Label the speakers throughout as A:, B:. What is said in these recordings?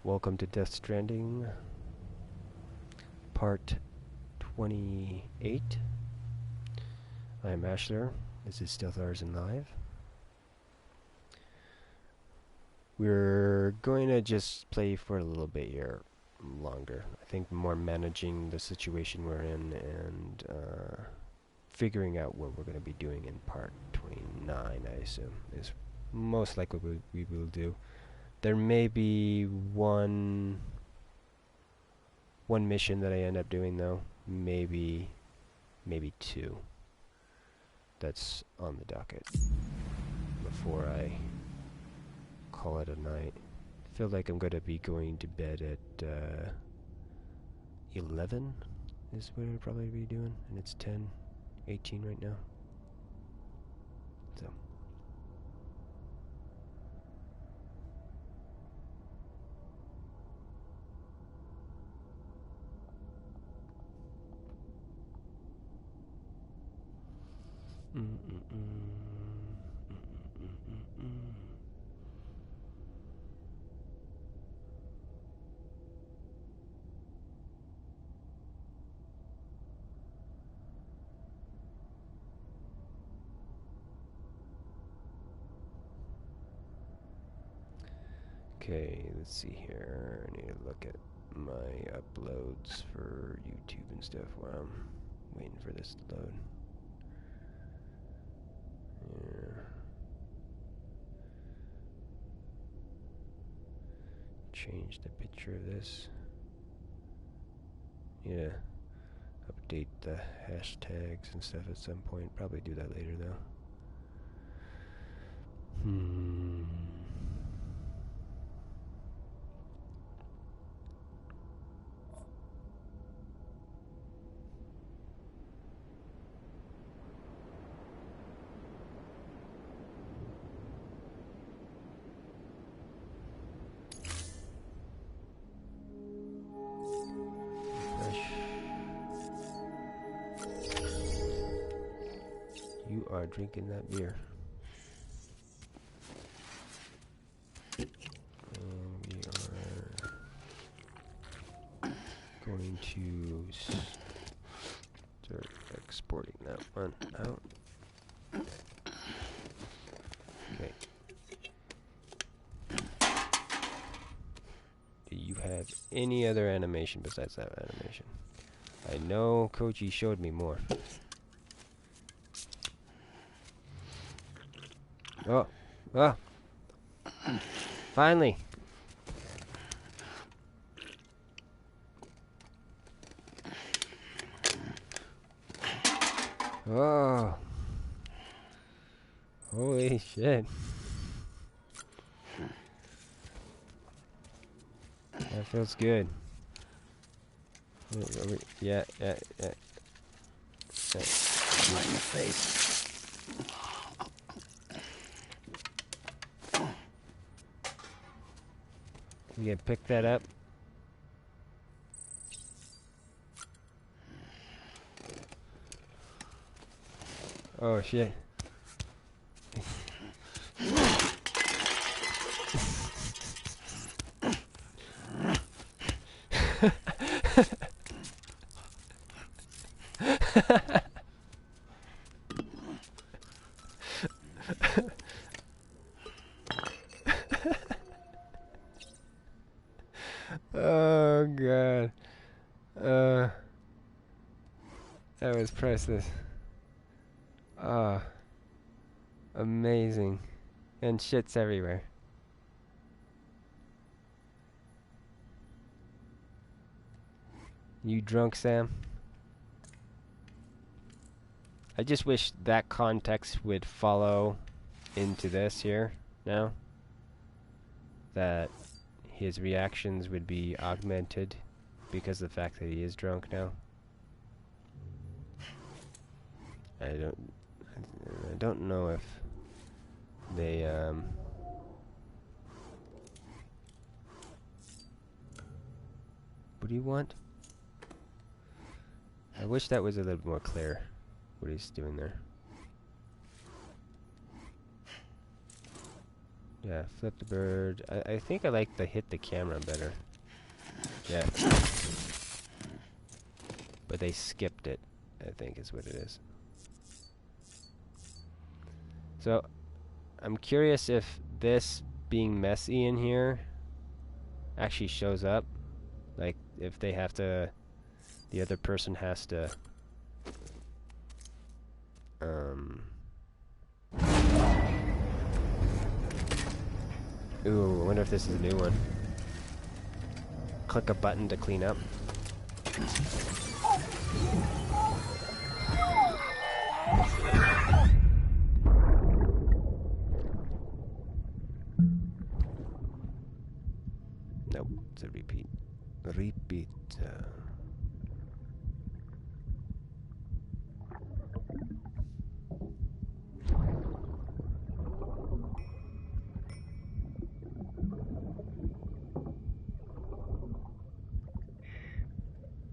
A: Welcome to Death Stranding, part 28. I am ASHLER. This is Stealth ARTISAN Live. We're going to just play for a little bit here longer. I think more managing the situation we're in and figuring out what we're going to be doing in part 29, I assume, is most likely what we will do. There may be one mission that I end up doing, though. Maybe two. That's on the docket before I call it a night. I feel like I'm going to be going to bed at 11 is what I'll probably be doing, and it's 10:18 right now. So. Okay, let's see here. I need to look at my uploads for YouTube and stuff while I'm waiting for this to load. Yeah. Change the picture of this. Yeah. Update the hashtags and stuff at some point. Probably do that later though. You are drinking that beer. And we are going to start exporting that one out. Okay. Do you have any other animation besides that animation? I know Koji showed me more. Oh, oh, finally. Oh, holy shit. That feels good. Yeah. Right in the face. You can pick that up. Oh shit. Oh god. That was priceless. Ah, amazing. And shit's everywhere. You drunk, Sam? I just wish that context would follow into this here now. That his reactions would be augmented because of the fact that he is drunk now. I don't know if they what do you want? I wish that was a little more clear what he's doing there. Yeah, flip the bird. I think I like the hit the camera better. Yeah. But they skipped it, I think is what it is. So, I'm curious if this being messy in here actually shows up. Like, if they have to... The other person has to... Ooh, I wonder if this is a new one. Click a button to clean up. Nope, it's a repeat. Repeat.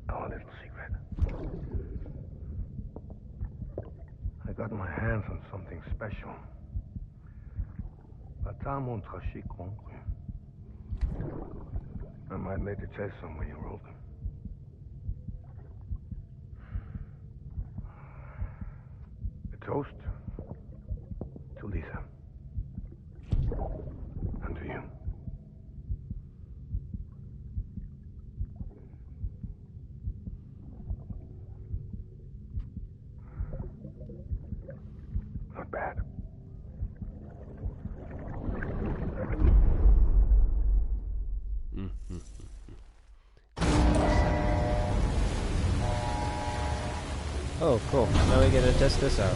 B: Our little secret. I got my hands on something special. I might make a test some when you're older. A toast to Lisa. And to you. Not bad.
A: Oh, cool. Now we get to test this out.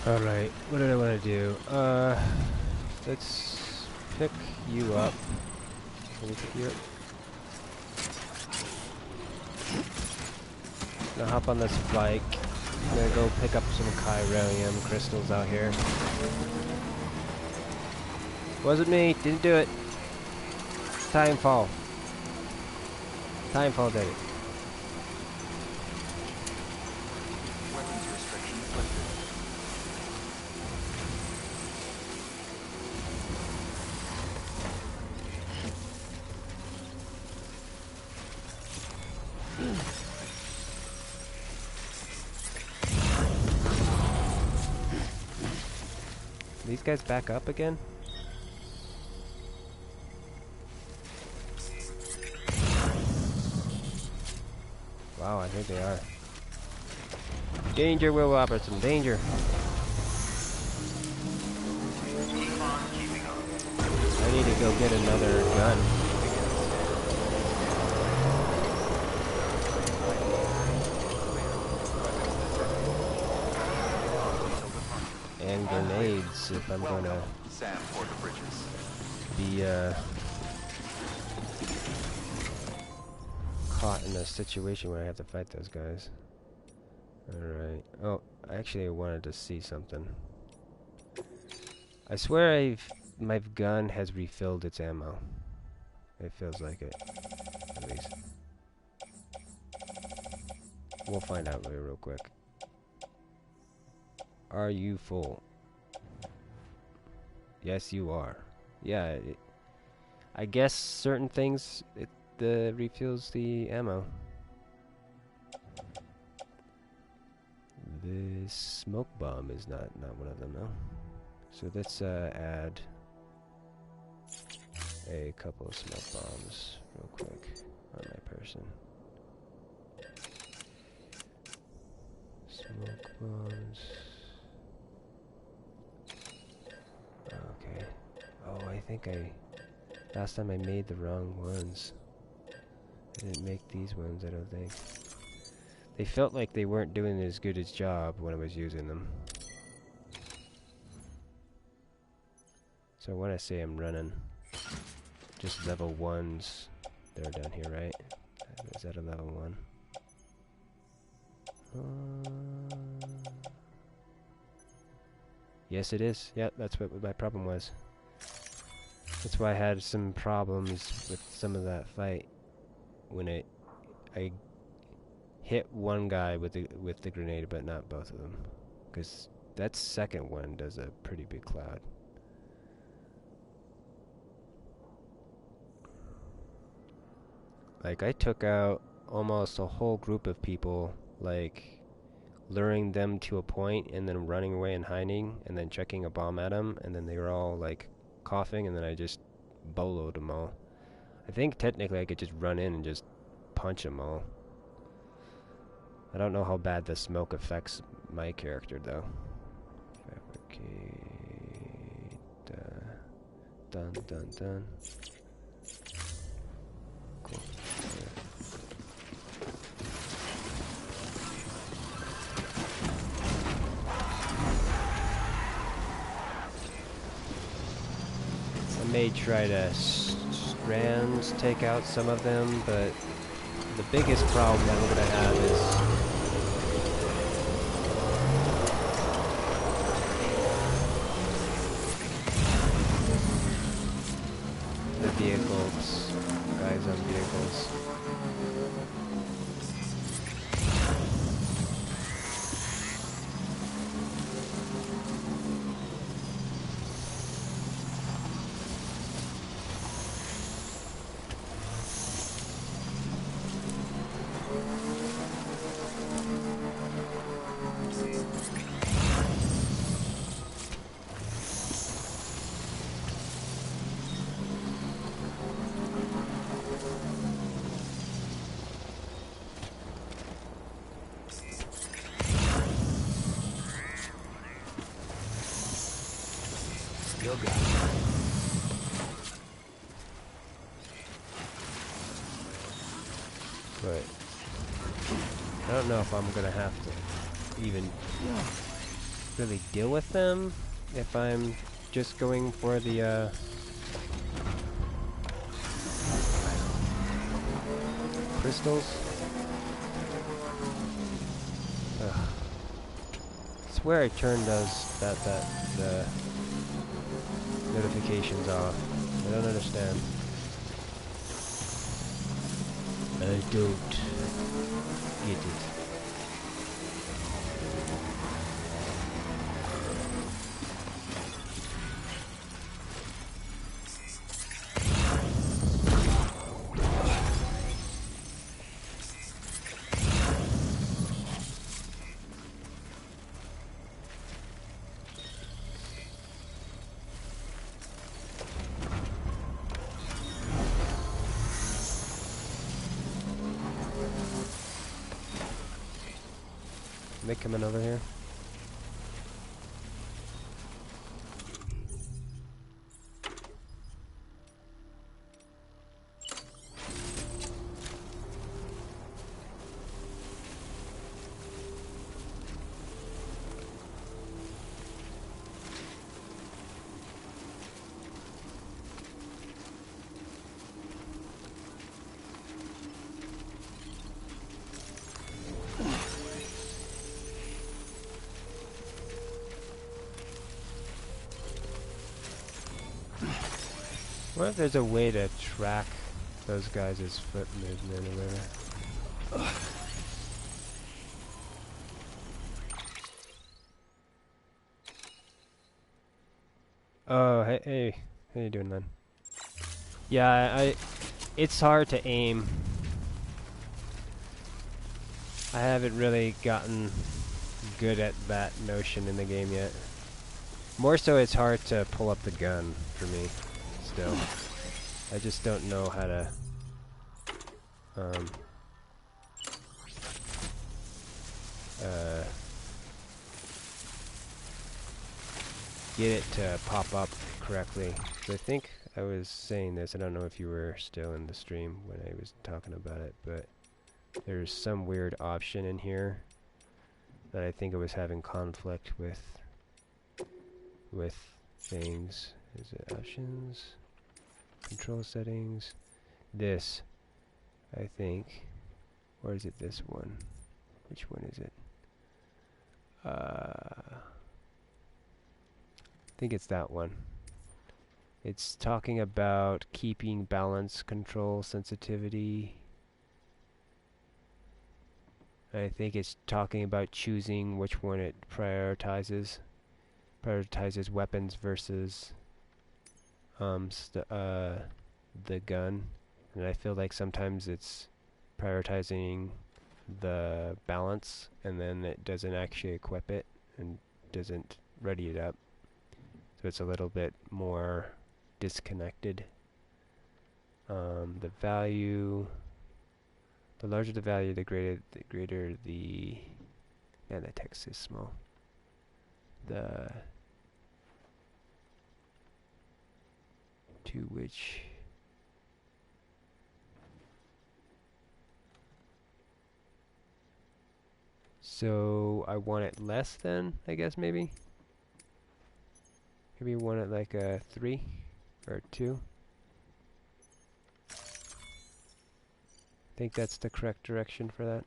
A: Alright, what did I want to do? Let's pick you up. Can we pick you up? I'm gonna hop on this bike. I'm gonna go pick up some chiralium crystals out here. Wasn't me, didn't do it. Timefall. Timefall did it. These guys back up again? Wow, I think they are. Danger, Will Robertson, danger. I need to go get another gun. And grenades if I'm gonna be caught in a situation where I have to fight those guys. Alright. Oh, actually I wanted to see something. I swear I've my gun has refilled its ammo. It feels like it, at least. We'll find out later real quick. Are you full? Yes, you are. Yeah, I guess certain things, it refills the ammo. This smoke bomb is not one of them, though. So let's add a couple of smoke bombs real quick on my person. Smoke bombs. Okay. Oh, I think last time I made the wrong ones. I didn't make these ones, I don't think. They felt like they weren't doing as good a job when I was using them. So when I say I'm running, just level 1s, they're down here, right? Is that a level 1? Yes, it is. Yep, that's what my problem was. That's why I had some problems with some of that fight when I hit one guy with the grenade, but not both of them, because that second one does a pretty big cloud. Like, I took out almost a whole group of people, like luring them to a point and then running away and hiding and then checking a bomb at them, and then they were all like coughing, and then I just boloed them all. I think technically I could just run in and just punch them all. I don't know how bad the smoke affects my character though. Fabricate. Done, done, done. Cool. I may try to take out some of them, but the biggest problem that we're going to have is the vehicles, guys on vehicles. But I don't know if I'm gonna have to even really deal with them if I'm just going for the crystals. Ugh. I swear I turned the notifications off. I don't understand. I don't get it. Are they coming over here? What if there's a way to track those guys' foot movement or whatever? Oh, hey, how you doing, man? Yeah, it's hard to aim. I haven't really gotten good at that notion in the game yet. More so, it's hard to pull up the gun for me, still. I just don't know how to, get it to pop up correctly. So I think I was saying this, I don't know if you were still in the stream when I was talking about it, but there's some weird option in here that I think I was having conflict with things. Is it options? Control settings? This, I think. Or is it this one? Which one is it? I think it's that one. It's talking about keeping balance, control, sensitivity. I think it's talking about choosing which one it prioritizes. Prioritizes weapons versus the gun. And I feel like sometimes it's prioritizing the balance and then it doesn't actually equip it and doesn't ready it up. So it's a little bit more disconnected. The value, the larger the value, the greater the, yeah, the text is small. The to which so I want it less than, I guess, maybe you want it like a 3 or a 2. I think that's the correct direction for that.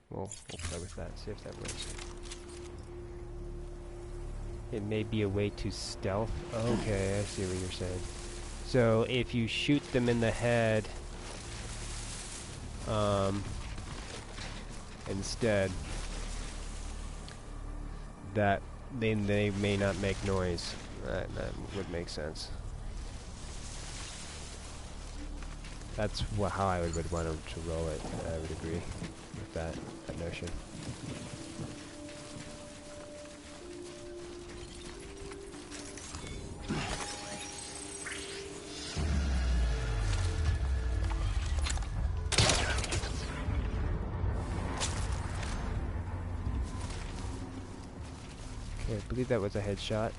A: We'll play with that, see if that works. It may be a way to stealth. Okay, I see what you're saying. So if you shoot them in the head, instead, that they may not make noise. That would make sense. That's how I would want them to roll it. I would agree with that notion. Okay, I believe that was a headshot.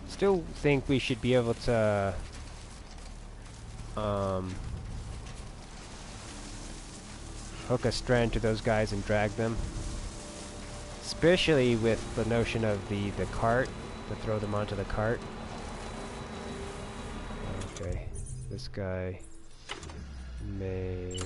A: Still think we should be able to hook a strand to those guys and drag them, especially with the notion of the cart, to throw them onto the cart. Okay, this guy may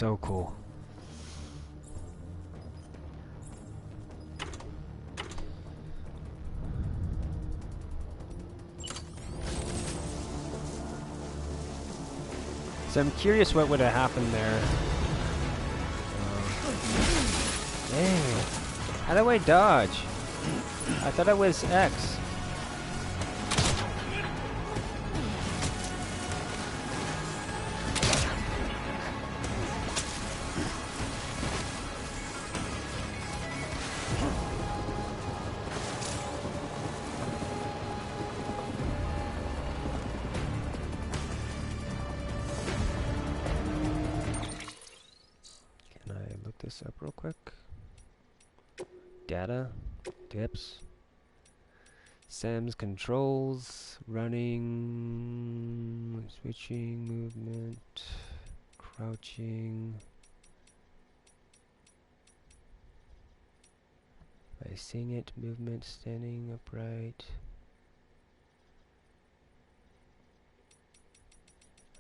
A: So cool. So I'm curious what would have happened there. Dang. How do I dodge? I thought it was X. Can I look this up real quick? Data, tips, SAM's controls, running, switching, movement, crouching. By seeing it, movement, standing upright.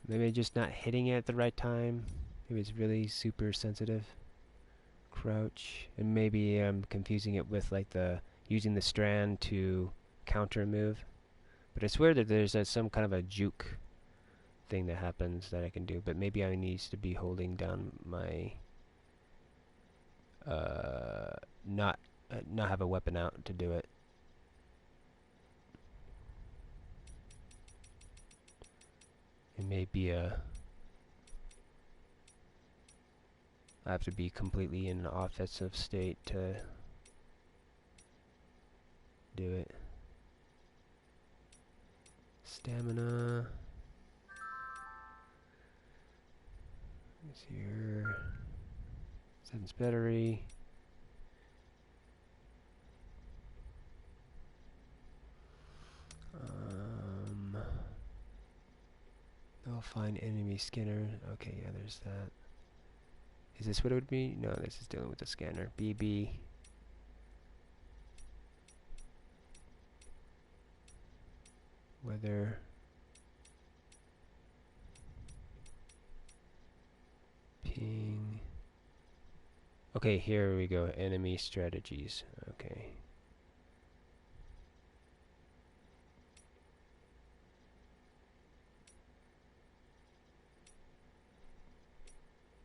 A: Maybe just not hitting it at the right time. Maybe it's really super sensitive. Crouch, and maybe I'm confusing it with like the using the strand to counter a move. But I swear that there's some kind of a juke thing that happens that I can do. But maybe I need to be holding down my not have a weapon out to do it. It may be I have to be completely in an offensive state to do it. Stamina. Is here. Seven's battery. I'll find enemy scanner. Okay, yeah, there's that. Is this what it would be? No, this is dealing with the scanner. BB. Weather. Ping. Okay, here we go. Enemy strategies. Okay.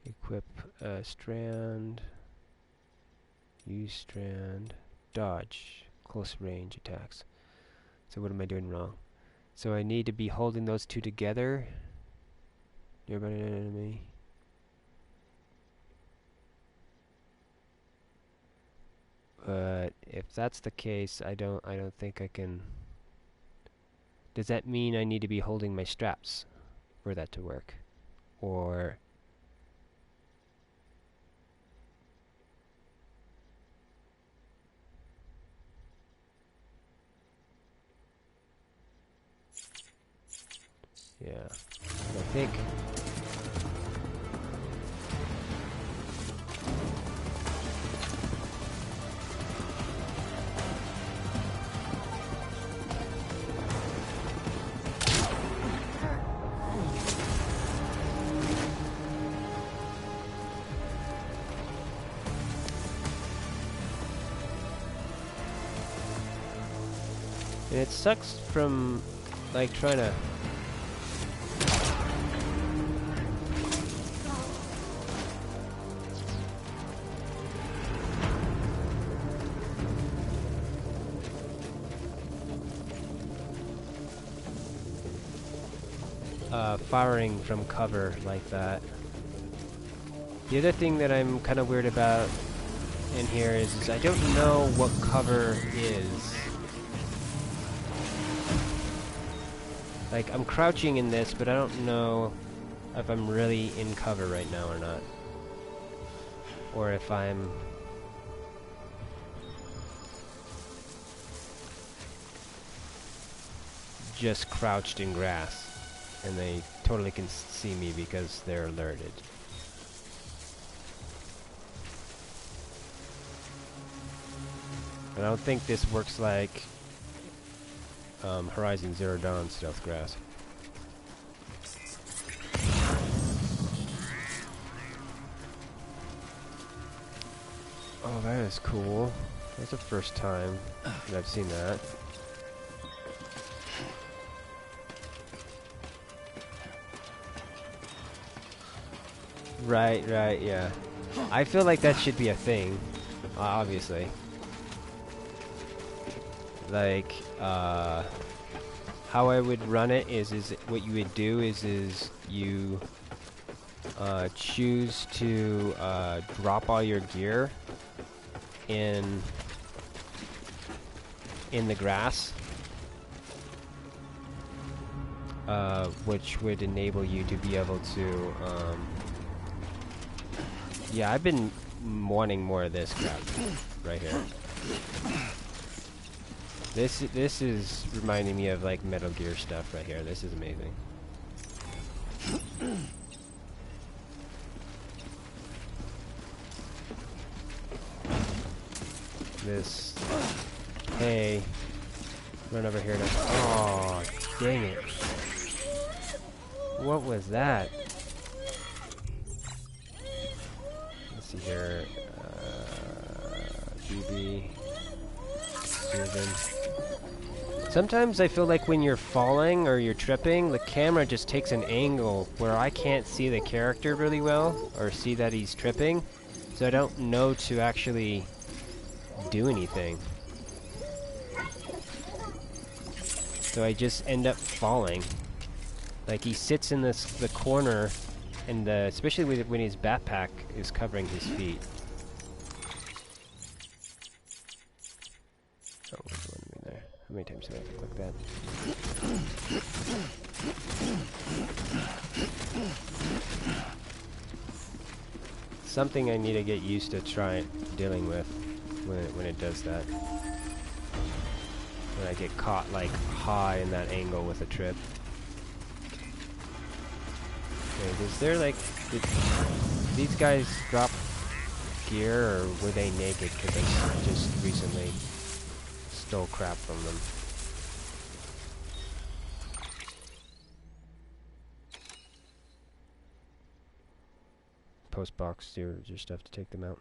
A: Equip strand. Use strand. Dodge. Close range attacks. So what am I doing wrong? So I need to be holding those two together. Nearby an enemy. But if that's the case, I don't think I can. Does that mean I need to be holding my straps for that to work? Or yeah, I think and it sucks from like trying to firing from cover like that. The other thing that I'm kind of weird about in here is I don't know what cover is. Like, I'm crouching in this, but I don't know if I'm really in cover right now or not. Or if I'm just crouched in grass and they totally can see me because they're alerted. I don't think this works like Horizon Zero Dawn stealth grass. Oh, that is cool. That's the first time that I've seen that. Right, right, yeah. I feel like that should be a thing, obviously. Like, how I would run it is what you would do is you choose to drop all your gear in the grass, which would enable you to be able to yeah, I've been wanting more of this crap right here. This is reminding me of like Metal Gear stuff right here. This is amazing. This, hey, run over here now. Oh, dang it. What was that? Let's see here. BB. Susan. Sometimes I feel like when you're falling or you're tripping, the camera just takes an angle where I can't see the character really well, or see that he's tripping, so I don't know to actually do anything. So I just end up falling. Like he sits in the corner, and especially when his backpack is covering his feet. Oh, there's one in there. How many times do I have to click that? Something I need to get used to dealing with when it does that. When I get caught like high in that angle with a trip. Okay, is there like did these guys drop gear, or were they naked because I just recently stole crap from them? Post box your stuff to take them out.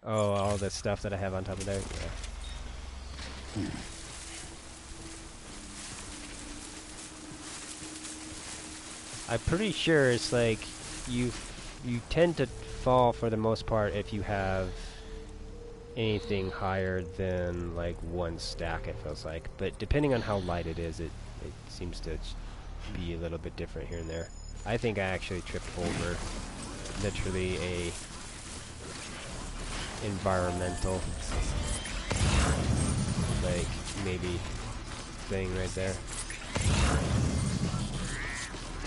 A: Oh, all the stuff that I have on top of there. Yeah. I'm pretty sure it's like you tend to fall for the most part if you have anything higher than like one stack, it feels like. But depending on how light it is, it seems to be a little bit different here and there. I think I actually tripped over literally a environmental like maybe thing right there.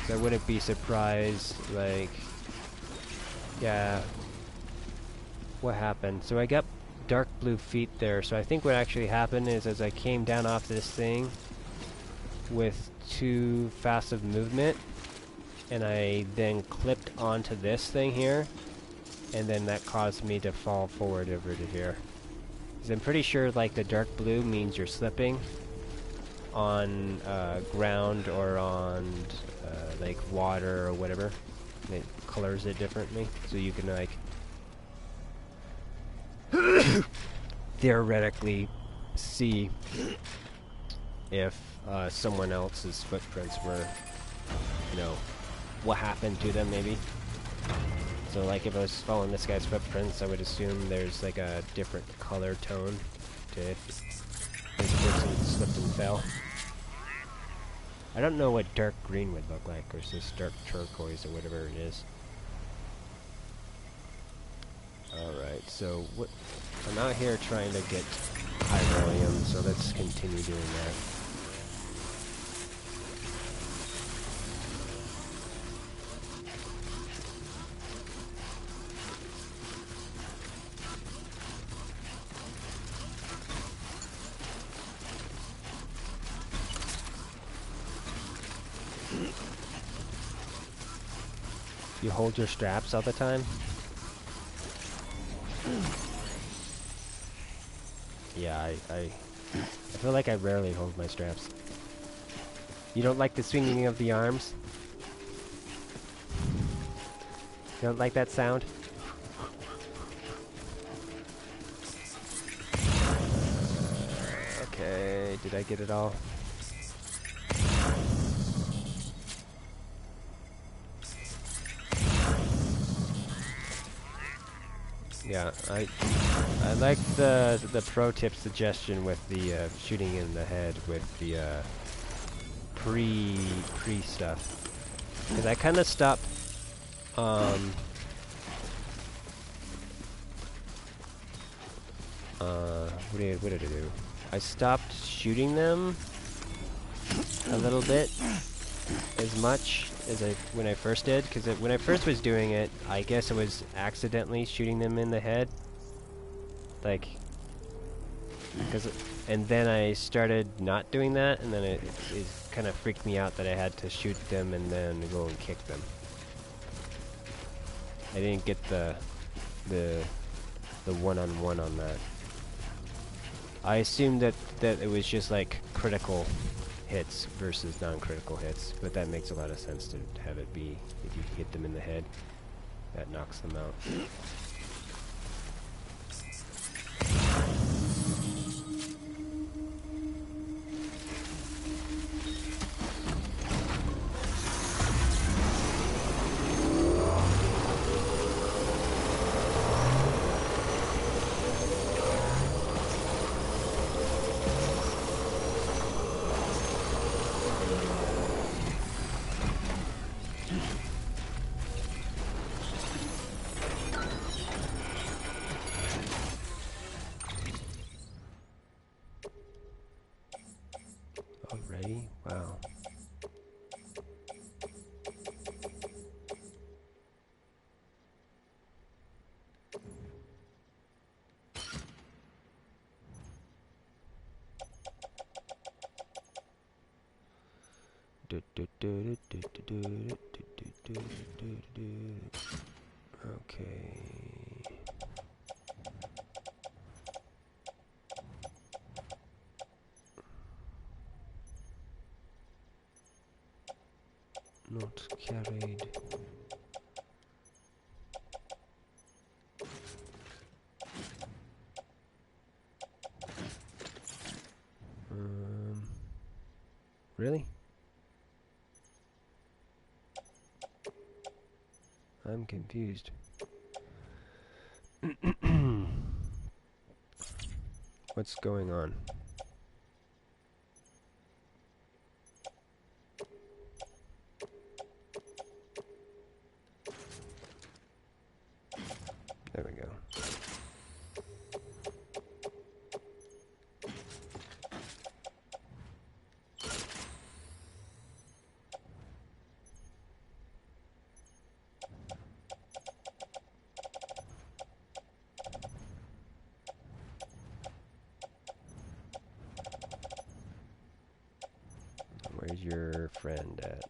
A: So I wouldn't be surprised, like, yeah, what happened? So I got dark blue feet there, so I think what actually happened is as I came down off this thing with too fast of movement, and I then clipped onto this thing here, and then that caused me to fall forward over to here. 'Cause I'm pretty sure like the dark blue means you're slipping on ground or on like water or whatever. It colors it differently, so you can like theoretically see if someone else's footprints were, you know, what happened to them maybe. So like if I was following this guy's footprints, I would assume there's like a different color tone to if this person slipped and fell. I don't know what dark green would look like, or this dark turquoise or whatever it is. Alright, so what I'm out here trying to get Hydralium, so let's continue doing that. You hold your straps all the time? Yeah, I feel like I rarely hold my straps. You don't like the swinging of the arms? You don't like that sound? Okay, did I get it all? Yeah, I like the pro tip suggestion with the shooting in the head with the pre stuff, because I kind of stopped what did I do? I stopped shooting them a little bit as much as when I first did, because when I first was doing it, I guess I was accidentally shooting them in the head, like, and then I started not doing that, and then it kind of freaked me out that I had to shoot them and then go and kick them. I didn't get the one-on-one on that. I assumed that it was just like critical hits versus non-critical hits, but that makes a lot of sense to have it be if you hit them in the head, that knocks them out. Already? Wow. Okay. Not carried. Really? I'm confused. What's going on? There we go. Where's your friend at?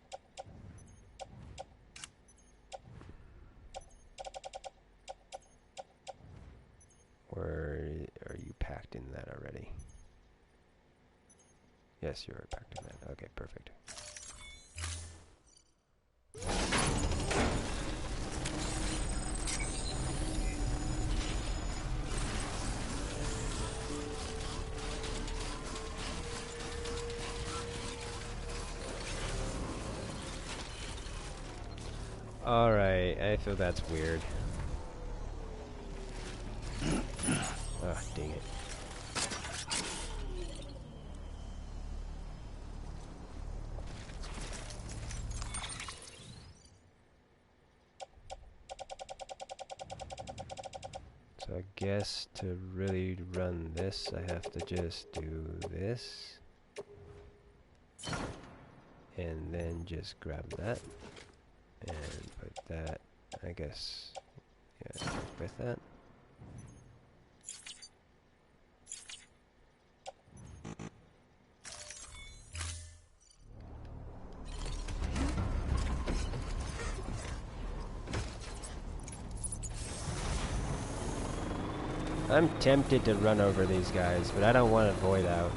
A: Or are you packed in that already? Yes, you are packed in that. Okay, perfect. Alright, I feel that's weird. Ah, dang it. So I guess to really run this, I have to just do this. And then just grab that. And put that, I guess, yeah, with that. I'm tempted to run over these guys, but I don't want to void out.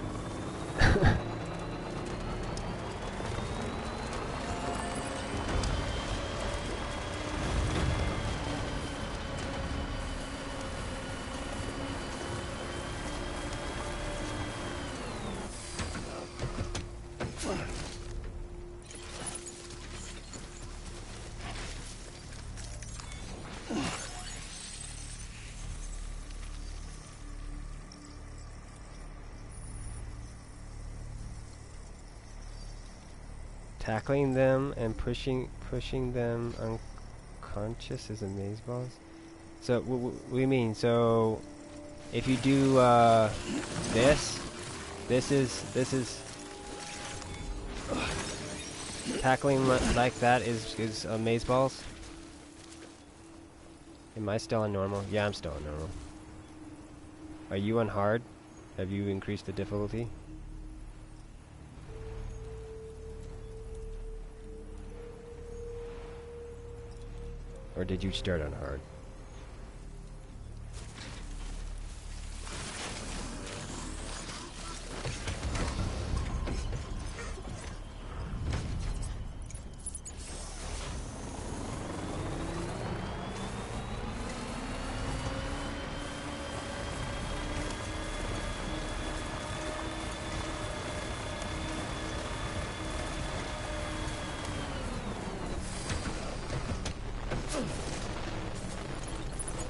A: Tackling them and pushing them unconscious is amazeballs. So what do you mean? So if you do this is tackling like that is amazeballs. Am I still on normal? Yeah, I'm still on normal. Are you on hard? Have you increased the difficulty? Or did you start on hard?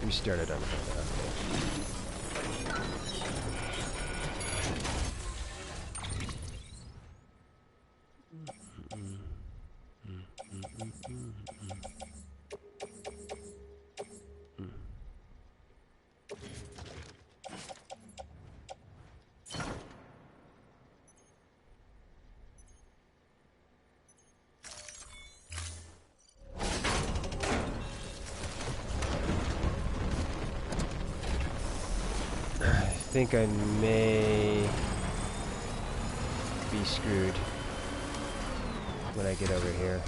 A: You started on hard. I think I may be screwed when I get over here.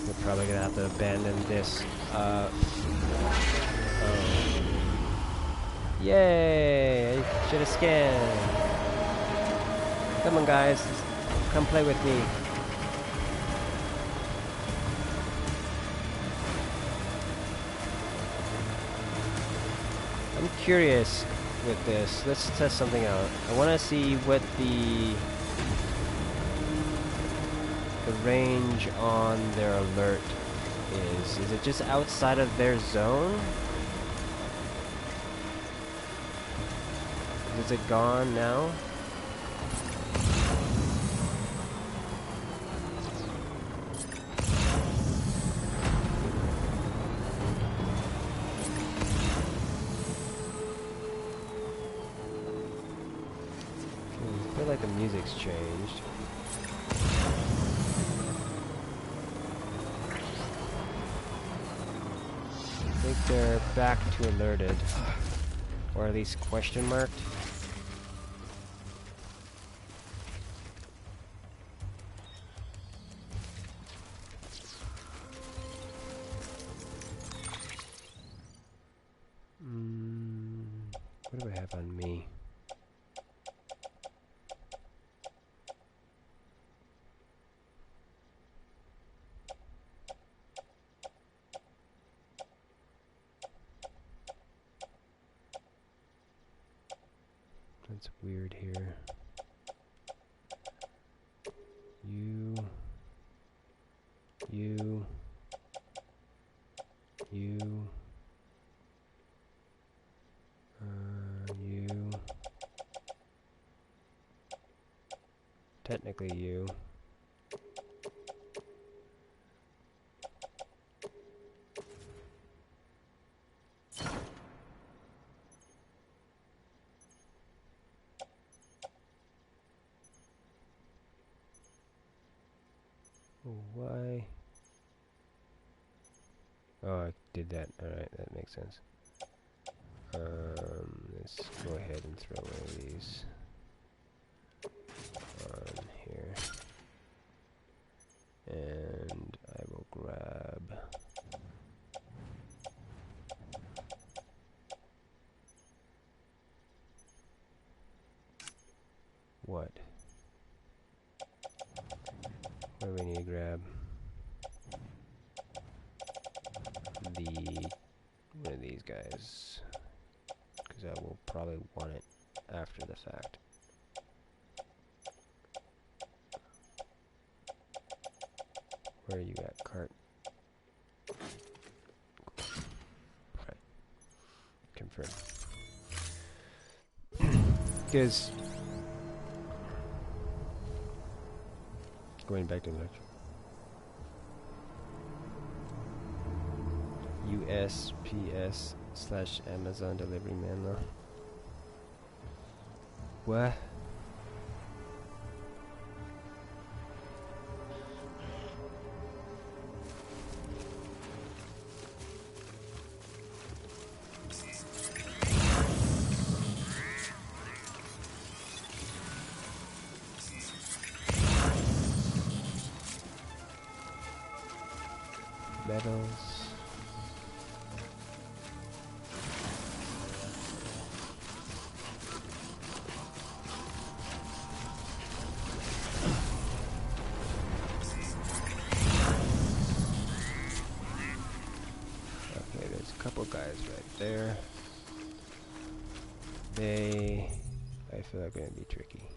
A: We're probably gonna have to abandon this. Oh. Yay! I should have scanned. Come on, guys. Come play with me. I'm curious with this. Let's test something out. I want to see what the range on their alert is. Is it just outside of their zone? Is it gone now? I feel like the music's changed. I think they're back to alerted. Or at least question marked. What do I have on me? That's weird here. You. You. Technically you. Why? Oh, I did that. Alright, that makes sense. Let's go ahead and throw one of these on here. And I will grab what? What do we need to grab? One of these guys, because I will probably want it after the fact. Where are you at, cart? Right. Confirm. Because going back to the USPS/Amazon delivery man though. What? Metals. Okay, there's a couple guys right there. I feel like gonna be tricky.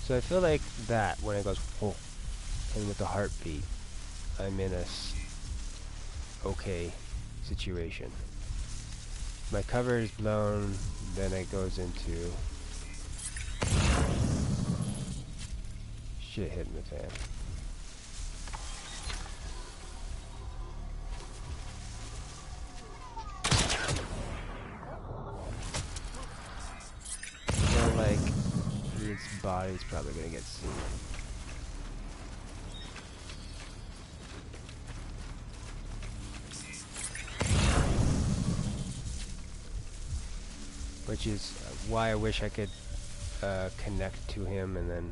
A: So I feel like that when it goes whoa, and with the heartbeat, I'm in a okay situation. My cover is blown, then it goes into shit hitting the fan. So like his body's probably gonna get seen. Which is why I wish I could connect to him and then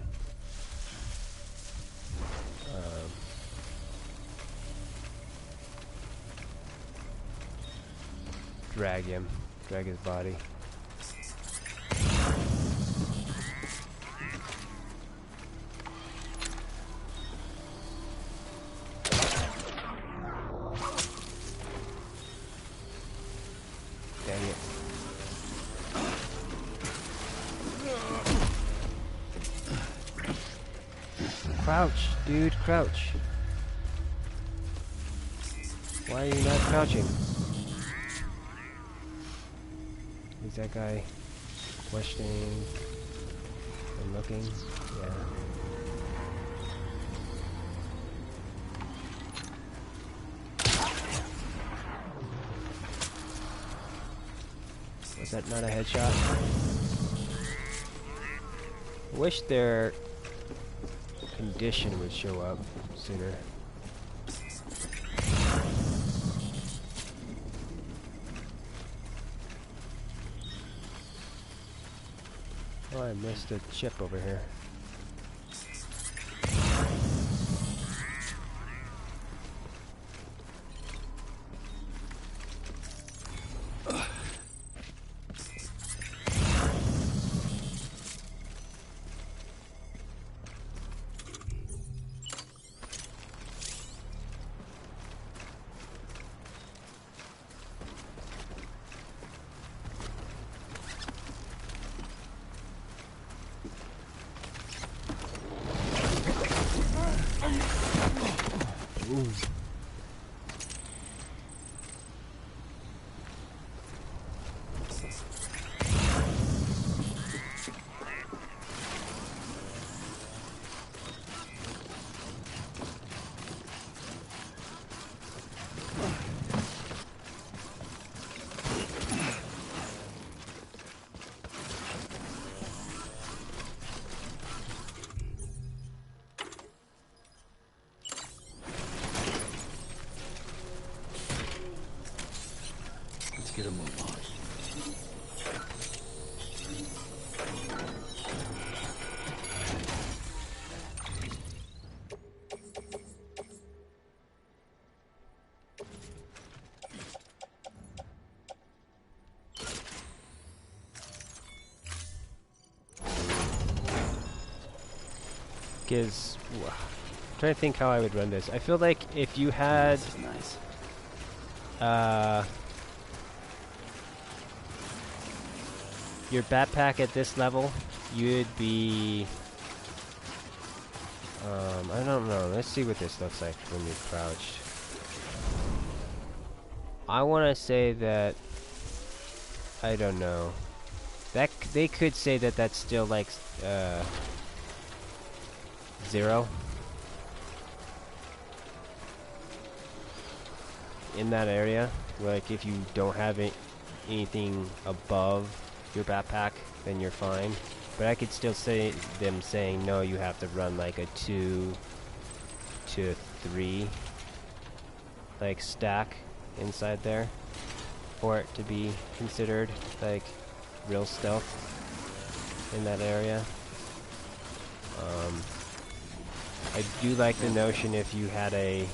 A: drag his body. Dang it. Crouch, dude, crouch. Why are you not crouching? Is that guy questioning and looking? Yeah. Was that not a headshot? I wish their condition would show up sooner. Oh, I missed a chip over here. Ooh.
C: Get a move on.
A: Because I'm trying to think how I would run this. I feel like if you had
C: This is nice.
A: your backpack at this level, you'd be... I don't know. Let's see what this looks like when you're crouched. I want to say that... I don't know. That they could say that that's still like 0 in that area. Like if you don't have anything above your backpack, then you're fine. But I could still see them saying no, you have to run like a 2 to 3 like stack inside there for it to be considered like real stealth in that area. I do like the notion if you had a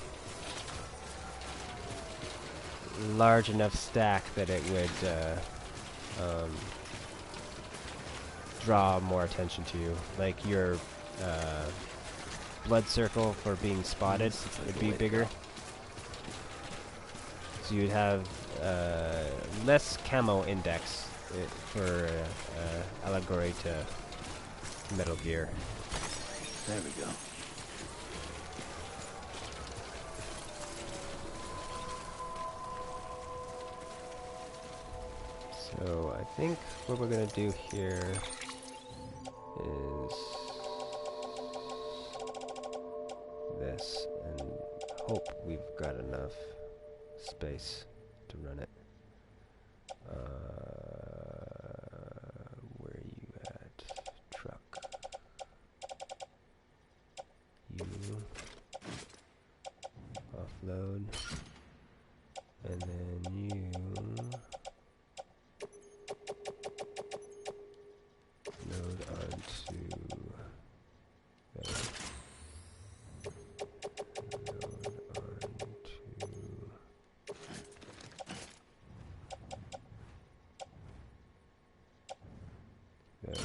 A: large enough stack that it would draw more attention to you. Like your blood circle for being spotted would be bigger. So you'd have less camo index for allegory to Metal Gear.
C: There we go.
A: So I think what we're gonna do here is this, and hope we've got enough space to run it. Where are you at? Truck. You. Offload. And then you. Load onto there. Load onto there. Oh.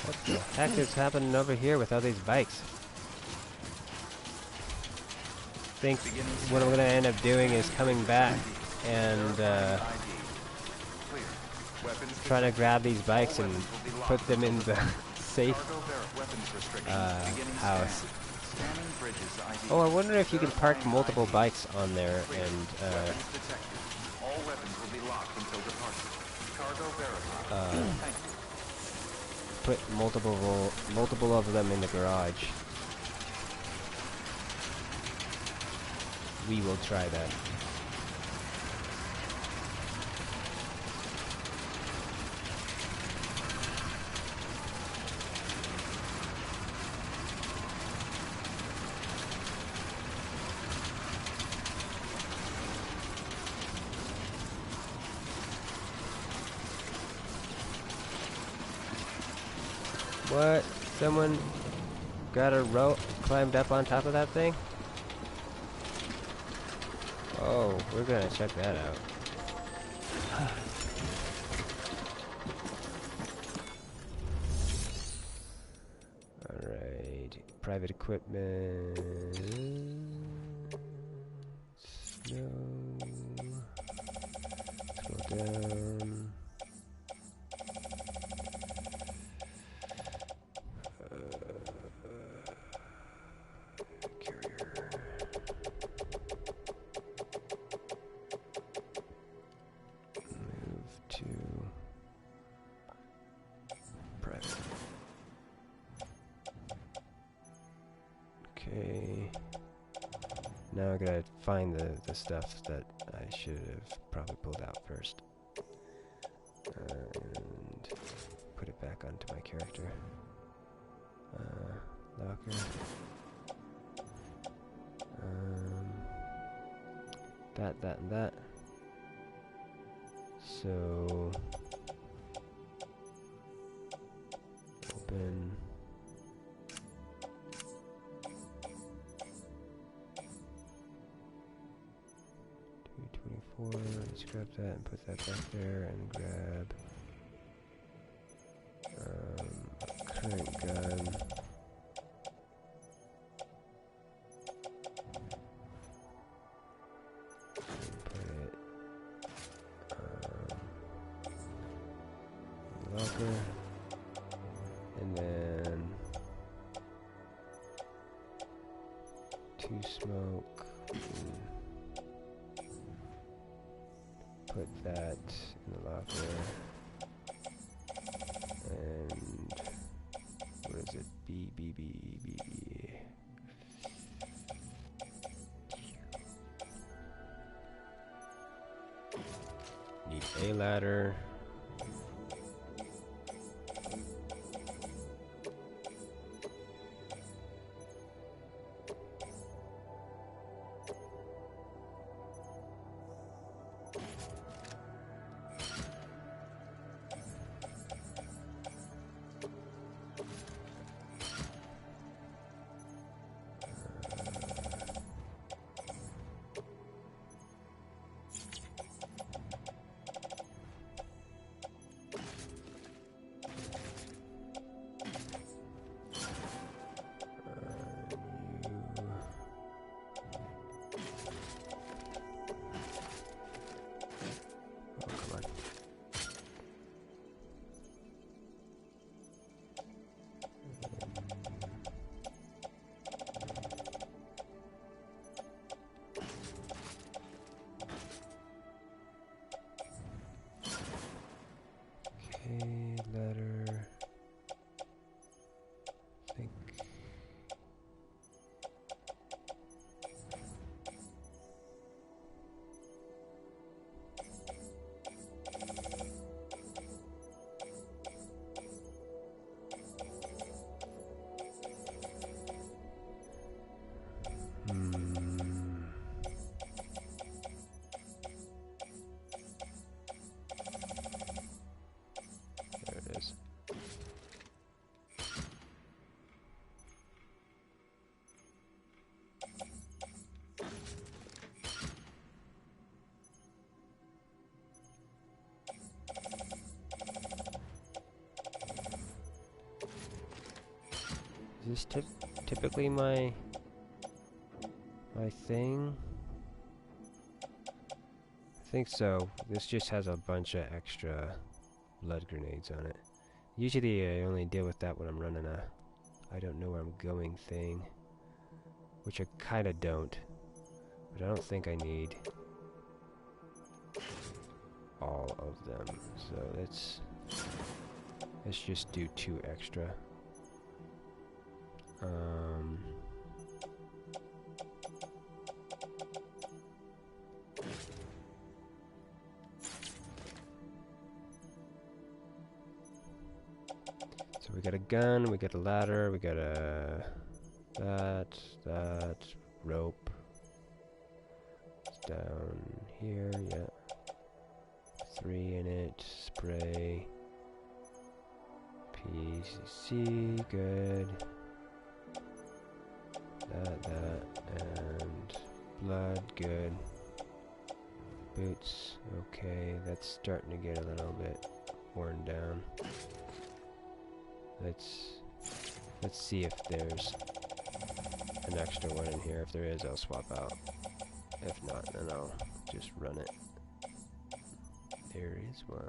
A: What the heck is happening over here with all these bikes? I think what I'm going to end up doing is coming back and trying to grab these bikes and put them in the safe house. Oh, I wonder if you can park multiple bikes on there and put multiple of them in the garage. We will try that. What? Someone got a rope, climbed up on top of that thing? Oh, we're gonna check that out. Alright, private equipment. No. Scroll down. Okay. Now I gotta find the stuff that I should have probably pulled out first. And put it back onto my character. Locker. that, and that. So open. 224. Let's grab that and put that back there, and grab current gun. Locker, and then 2 smoke. Put that in the locker, and what is it? B. Need a ladder. Letter. Think. There it is. Is this typically my thing? I think so. This just has a bunch of extra blood grenades on it. Usually I only deal with that when I'm running a I don't know where I'm going thing, which I kinda don't, but I don't think I need all of them, so let's just do 2 extra. So we got a gun, we got a ladder, we got a that rope. It's down here, yeah. 3 in it, spray. PCC, good. That, and blood, good. Boots, okay, that's starting to get a little bit worn down. Let's see if there's an extra one in here. If there is, I'll swap out. If not, then I'll just run it. There is one.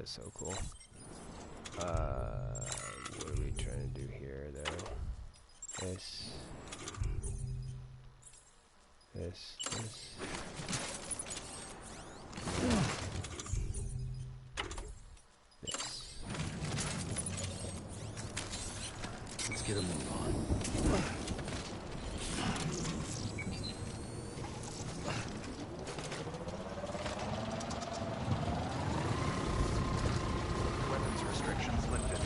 A: is so cool. What are we trying to do here, though? This. This.
C: Let's get a move on.
D: Weapons restrictions lifted.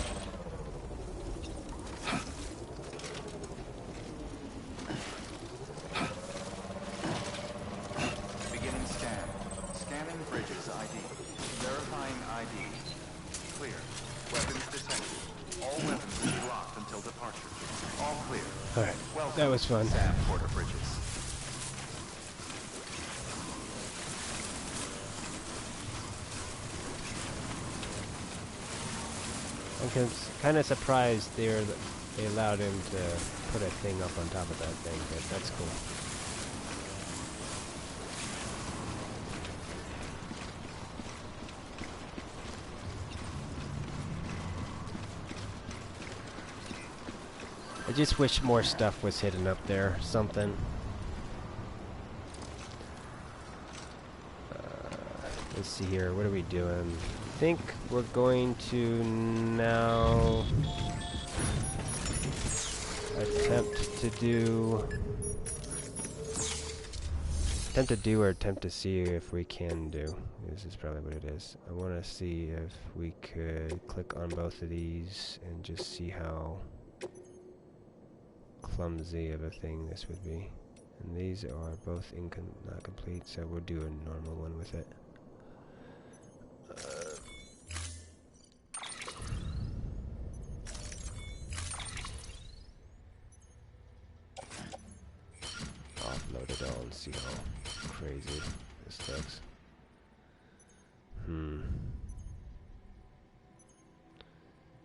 D: Beginning scan. Scanning bridges ID. Verifying ID. Clear. Weapons detected. All weapons will be locked until departure. All clear.
A: Alright,
D: Welcome
A: that was fun.
D: to Sam Porter Bridges.
A: I'm kind of surprised they allowed him to put a thing up on top of that thing, but that's cool. I just wish more stuff was hidden up there, something. Let's see here, what are we doing? I think we're going to now attempt to see if we can do. This is probably what it is. I want to see if we could click on both of these and just see how clumsy of a thing this would be. And these are both not complete, so we'll do a normal one with it. Offload it all and see how crazy this looks.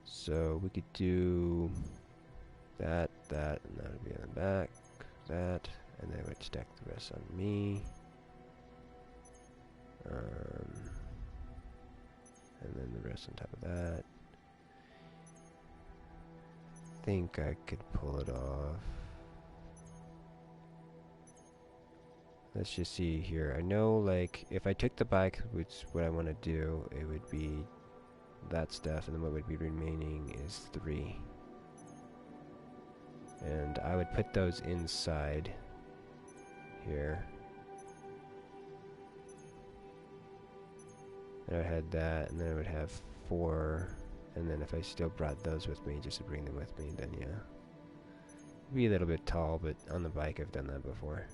A: So we could do that, and that would be on the back, that, and then we'd stack the rest on me. And then the rest on top of that. Think I could pull it off. Let's just see here. I know, like, if I took the bike, which is what I want to do, it would be that stuff, and then what would be remaining is 3. And I would put those inside here. And I had that, and then I would have 4, and then if I still brought those with me, just to bring them with me, then yeah. It'd be a little bit tall, but on the bike I've done that before.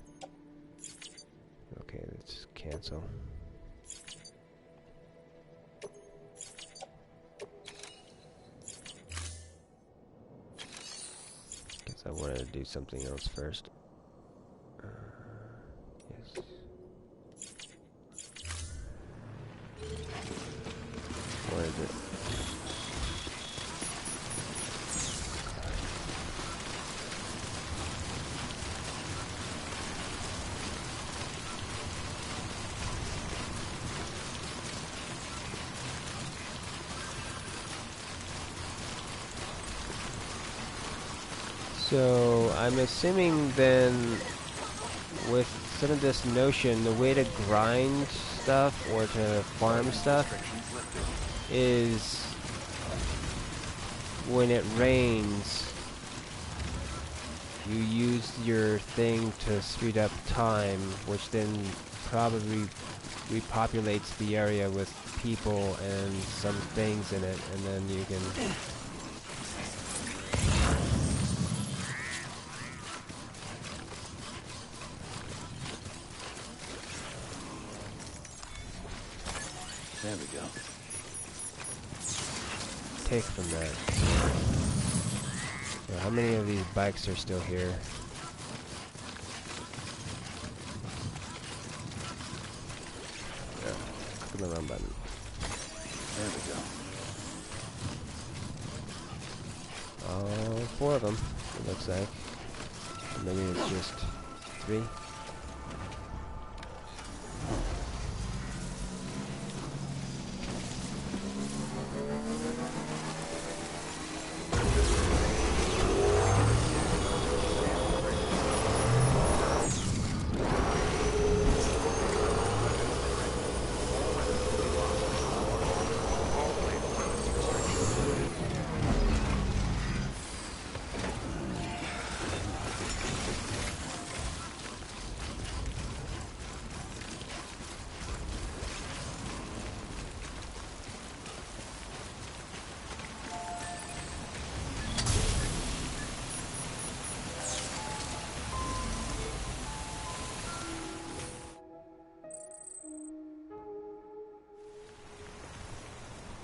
A: Okay, let's cancel. Guess I wanted to do something else first. Yes. What is it? So I'm assuming then with some of this notion, the way to grind stuff or to farm stuff is when it rains, you use your thing to speed up time, which then probably repopulates the area with people and some things in it, and then you can
C: There we go.
A: take from that. So how many of these bikes are still here? Yeah, click on the run button.
C: There we go.
A: All 4 of them, it looks like. Maybe it's just 3.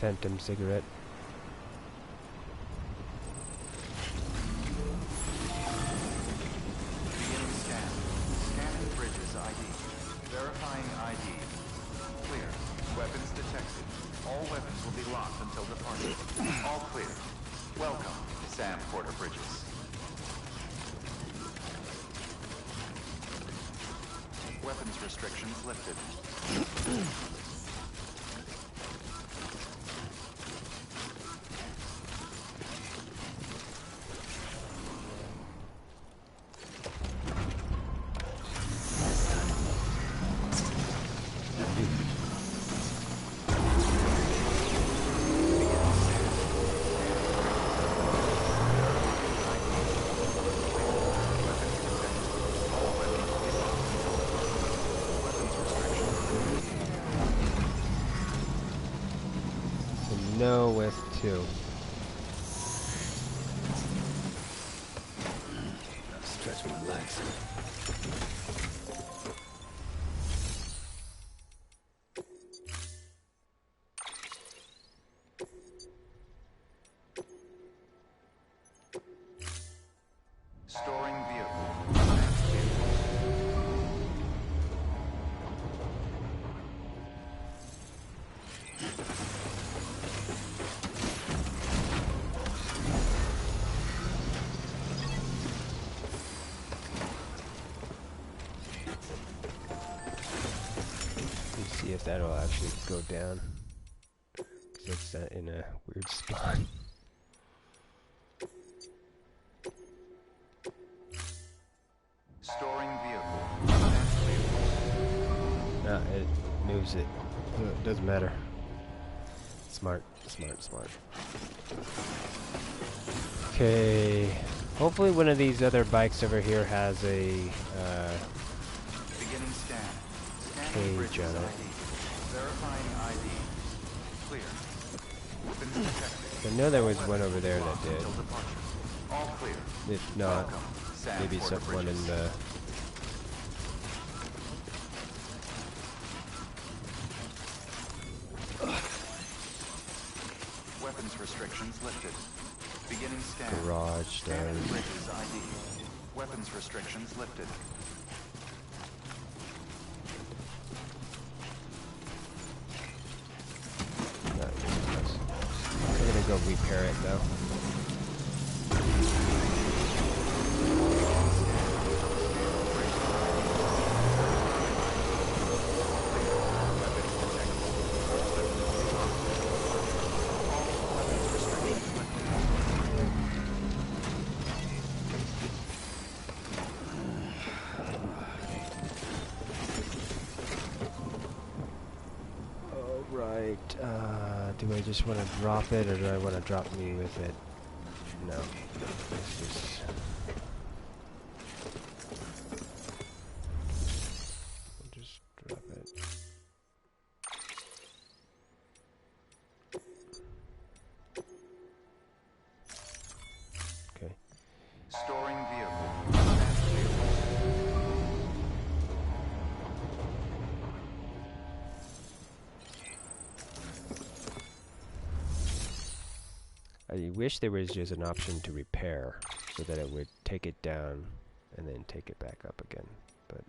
A: phantom cigarette.
D: Beginning scan. Scanning bridges ID. Verifying ID. Clear. Weapons detected. All weapons will be locked until departure. All clear. Welcome, Sam Porter Bridges. Weapons restrictions lifted.
A: No with 2.
C: Stretch my legs.
D: Storing vehicle.
A: Let's see if that'll actually go down. Because it's in a weird spot.
D: Storing vehicle.
A: No, it moves it. It doesn't matter. Smart, smart, smart. Okay. Hopefully one of these other bikes over here has a
D: Beginning scan. Scanning
A: cage
D: bridges
A: on it.
D: ID. Verifying ID. Clear. Weapons detected.
A: I know there was
D: All
A: one
D: weapons
A: over there that
D: locked
A: did.
D: until departure. All clear.
A: If not,
D: Welcome, Sam
A: maybe
D: Porter
A: someone in
D: Bridges.
A: the...
D: Weapons restrictions lifted. Beginning scan.
A: garage
D: Scanning
A: does.
D: bridges ID. Weapons restrictions lifted.
A: No, it does. We're gonna go repair it though. Alright, do I just want to drop it or do I want to drop me with it? No. Let's just... I'll just drop it. Okay.
D: Storing vehicle.
A: I wish there was just an option to repair so that it would take it down and then take it back up again, but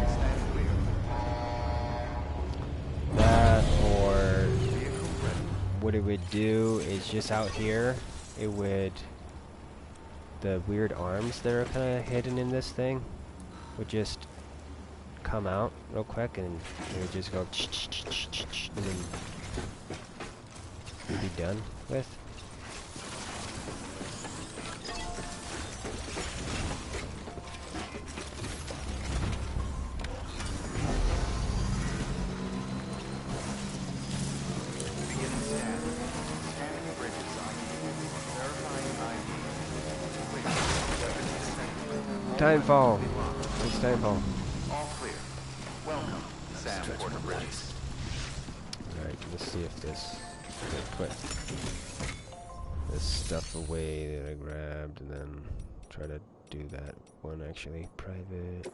D: Stand clear.
A: that or
D: Vehicle ready.
A: what it would do is just out here it would, the weird arms that are kind of hidden in this thing would just come out real quick and it would just go and then you'd be done with.
D: Beginning scan. Scanning bridges ID. Verifying ID. Clear. Weapons detected.
A: Timefall.
D: Be locked.
A: It's timefall.
D: All clear. Welcome, Sam
C: Stretch
D: Porter
C: my
D: Bridges.
C: legs.
A: Alright, let's see if this... I'm gonna put this stuff away that I grabbed and then try to do that one actually. Private.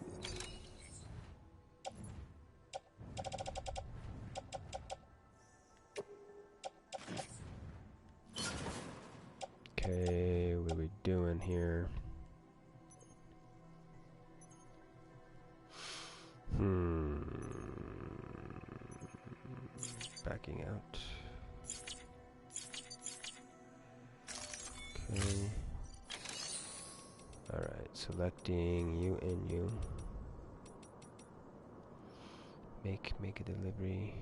A: Okay, what are we doing here? Backing out. Okay. Alright, selecting you and you. Make a delivery.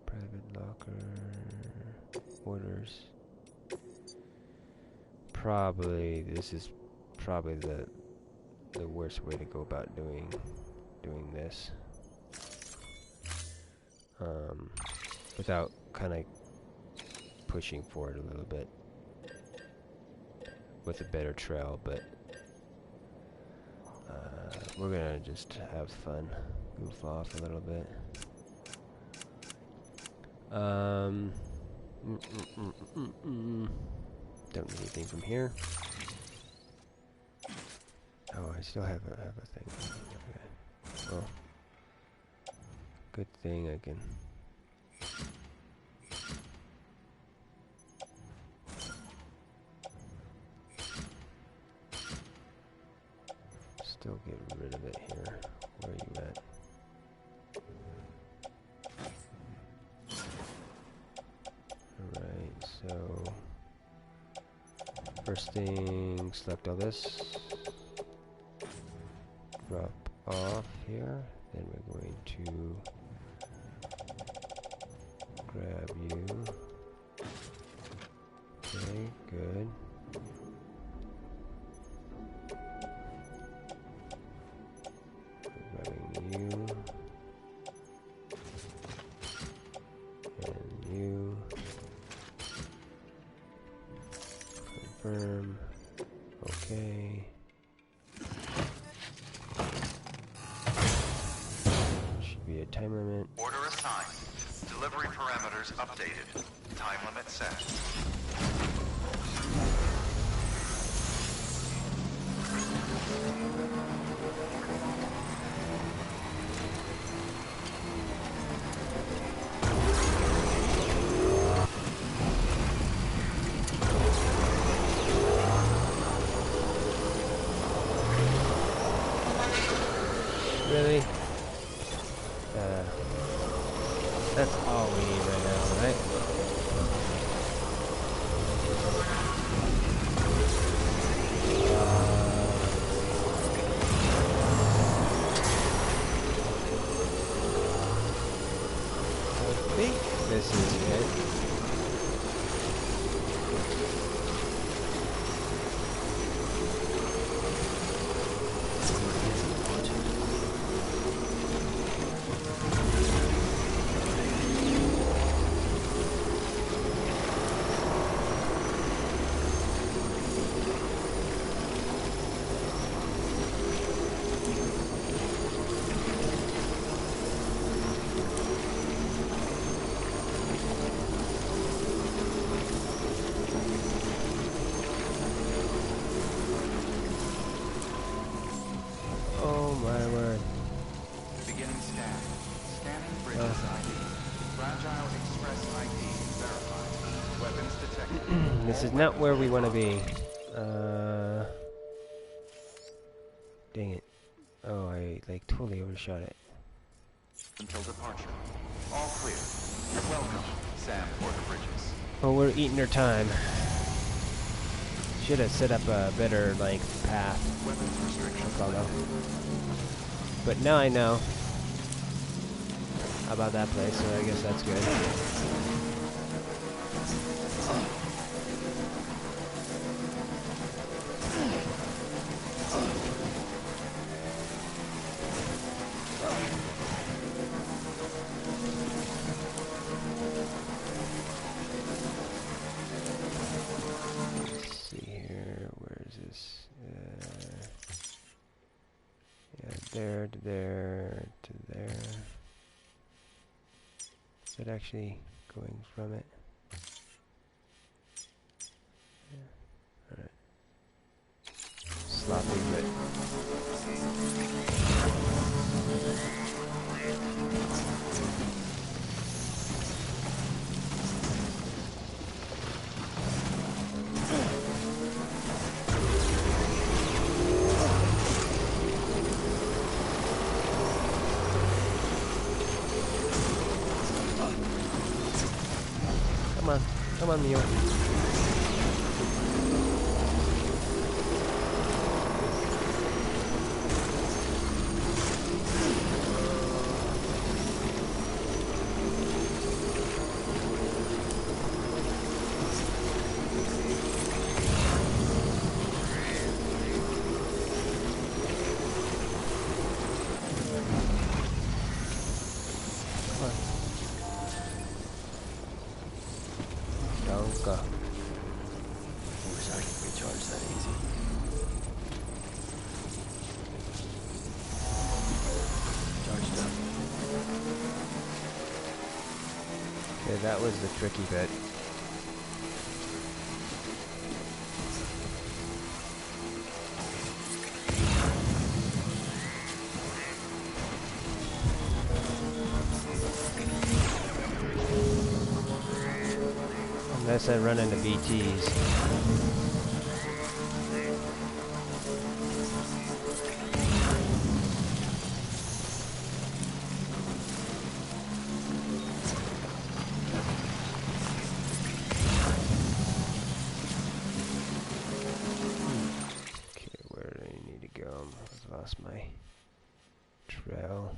A: Private locker. Orders. Probably this is probably the worst way to go about doing this. Without kind of pushing forward a little bit with a better trail, but we're gonna just have fun, goof off a little bit. Don't need anything from here. Oh, I still have a thing. Okay. Well, good thing I can. Still get rid of it here. Where are you at? Alright, so first thing, select all this. Drop off here. Then we're going to grab you. Okay, good. Grabbing you. And you. Confirm. Okay. Should be a time limit.
D: Order assigned. Delivery parameters updated. Time limit set.
A: Really? That's all we need right now, right? I think this is it. Oh my word.
D: Beginning scan. Scanning bridges ID. Fragile Express ID verified. Weapons detected.
A: This is not where we want to be. Dang it. Oh, I like totally overshot it.
D: Until departure. All clear. Welcome, Sam Porter Bridges.
A: Oh, we're eating our time. Should have set up a better length path.
D: Weapons restrictions
A: Follow.
D: lifted.
A: But now I know about that place, so I guess that's good. Let's see here, where is this? Yeah, there to there to there. Is it actually going from it? sloppy, but come on, Mio.
C: Wish I could recharge that easy. Charged up.
A: Okay, that was the tricky bit. Unless I run into BTs. Okay, where do I need to go? I've lost my trail.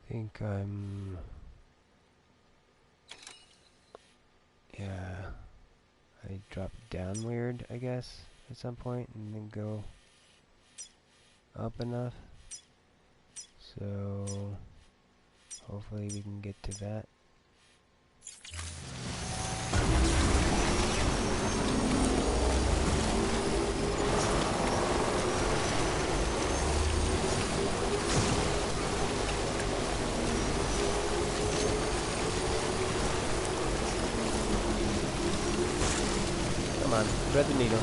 A: I think yeah, I drop down weird, I guess, at some point, and then go up enough. So hopefully we can get to that. Come on, thread the needle.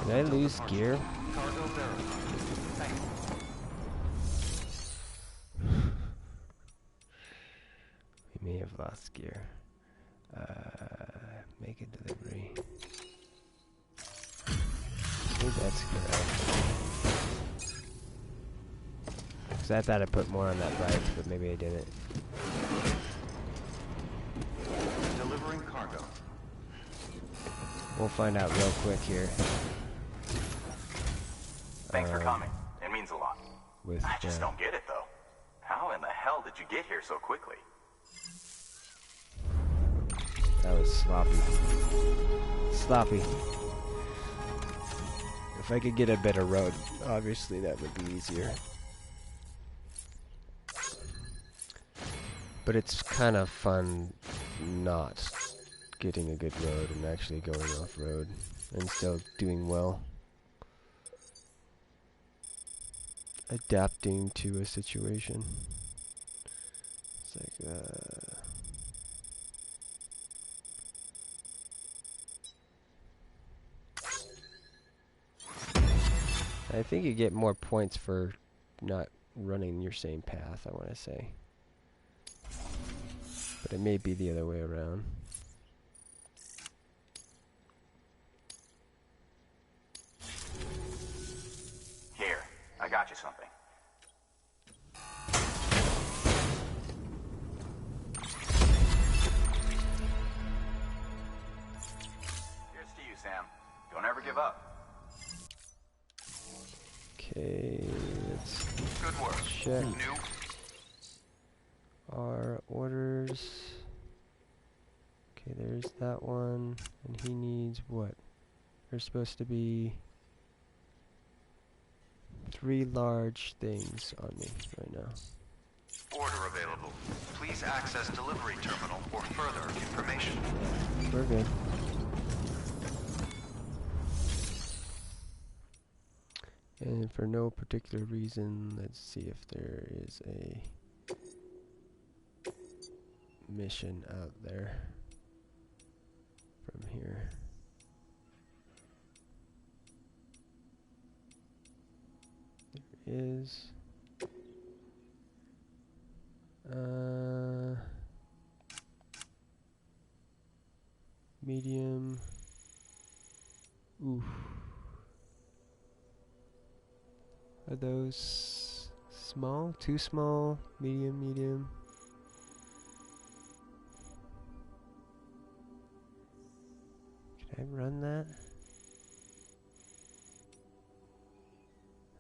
A: Did I lose gear?
D: Cargo verified. Thank you.
A: We may have lost gear. Make a delivery. I think that's correct. Because I thought I put more on that bike, but maybe I didn't.
D: Delivering cargo.
A: We'll find out real quick here.
E: Thanks for coming. And
D: means a lot.
A: with
D: I just don't get it, though. How in the hell did you get here so quickly?
A: that was sloppy. Sloppy. If I could get a better road, obviously that would be easier. But it's kind of fun not getting a good road and actually going off-road and still doing well. Adapting to a situation. It's like, I think you get more points for not running your same path, I want to say. But it may be the other way around.
D: Here, I got you something. Here's to you, Sam. Don't ever give up.
A: Okay, let's
D: Good work.
A: check
D: New.
A: our orders. Okay, there's that one. And he needs what? There's supposed to be 3 large things on me right now.
D: Order available. Please access delivery terminal for further information.
A: We're good. And for no particular reason, let's see if there is a mission out there from here. There is. Medium. Oof. Are those small? Too small? Medium, medium? Can I run that?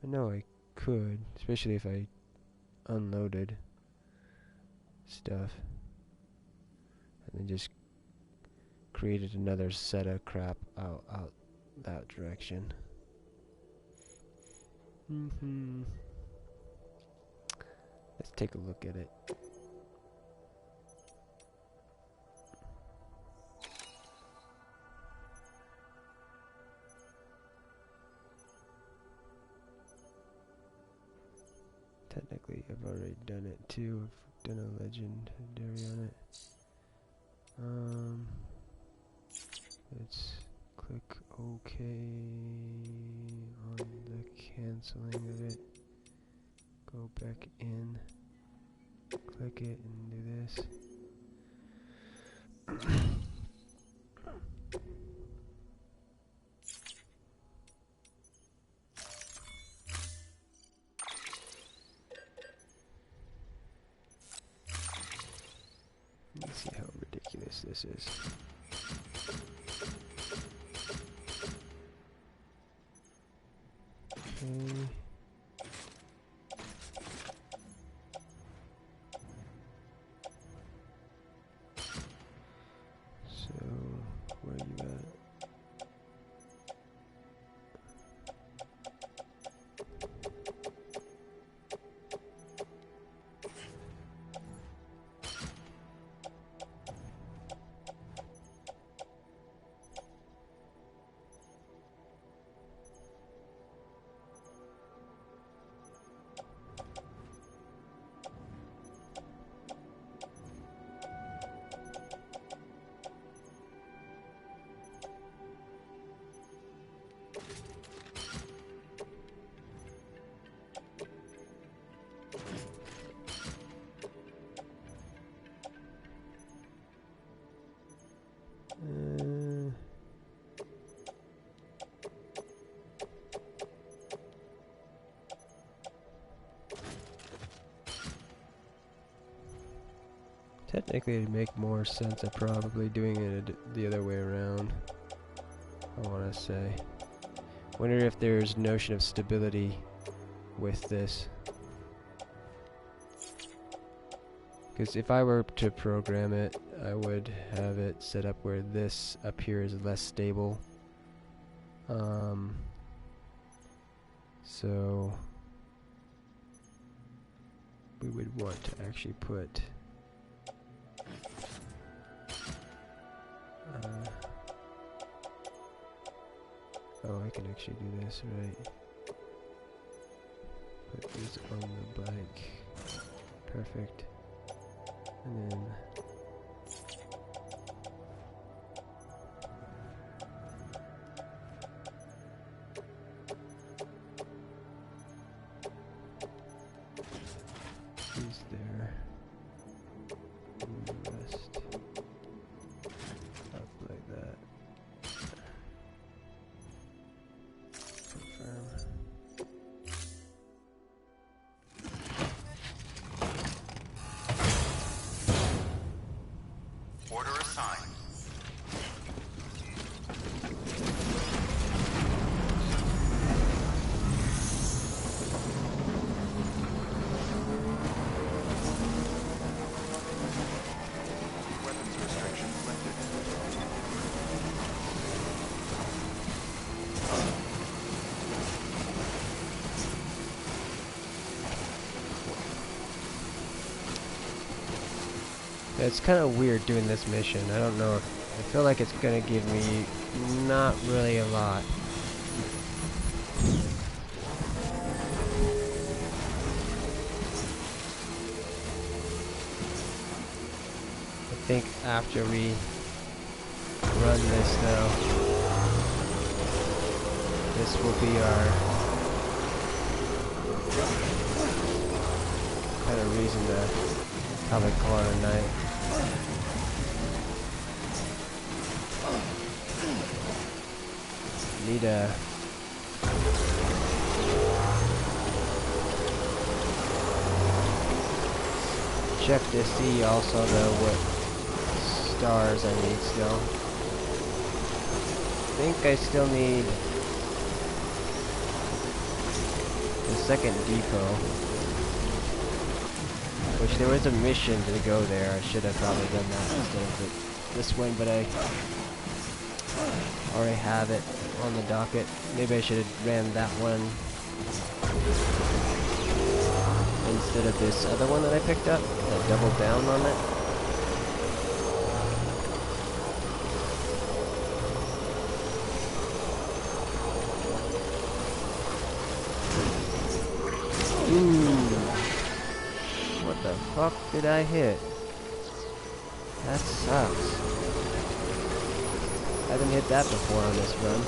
A: I know I could, especially if I unloaded stuff and then just created another set of crap out that direction. Let's take a look at it. Technically, I've already done it too. I've done a legendary on it. Let's click OK on the canceling of it. Go back in, click it, and do this. Let's see how ridiculous this is. Okay. So, where are you at? Technically, it'd make more sense of probably doing it the other way around. I want to say. Wonder if there's notion of stability with this. Because if I were to program it, I would have it set up where this up here is less stable. So we would want to actually put oh, I can actually do this, right? Put these on the bike. Perfect. And then these there. And the rest up like that. Confirm.
D: Order assigned. Weapons restrictions lifted.
A: Yeah, it's kind of weird doing this mission. I don't know. I feel like it's gonna give me not really a lot. I think after we run this though, this will be our kind of reason to probably call it a night. Need a check to see also though what stars I need still. I think I still need the second depot, which there was a mission to go there. I should have probably done that instead of this one, but I already have it on the docket. Maybe I should have ran that one instead of this other one that I picked up. I doubled down on it. What the fuck did I hit? That sucks. I haven't hit that before on this run.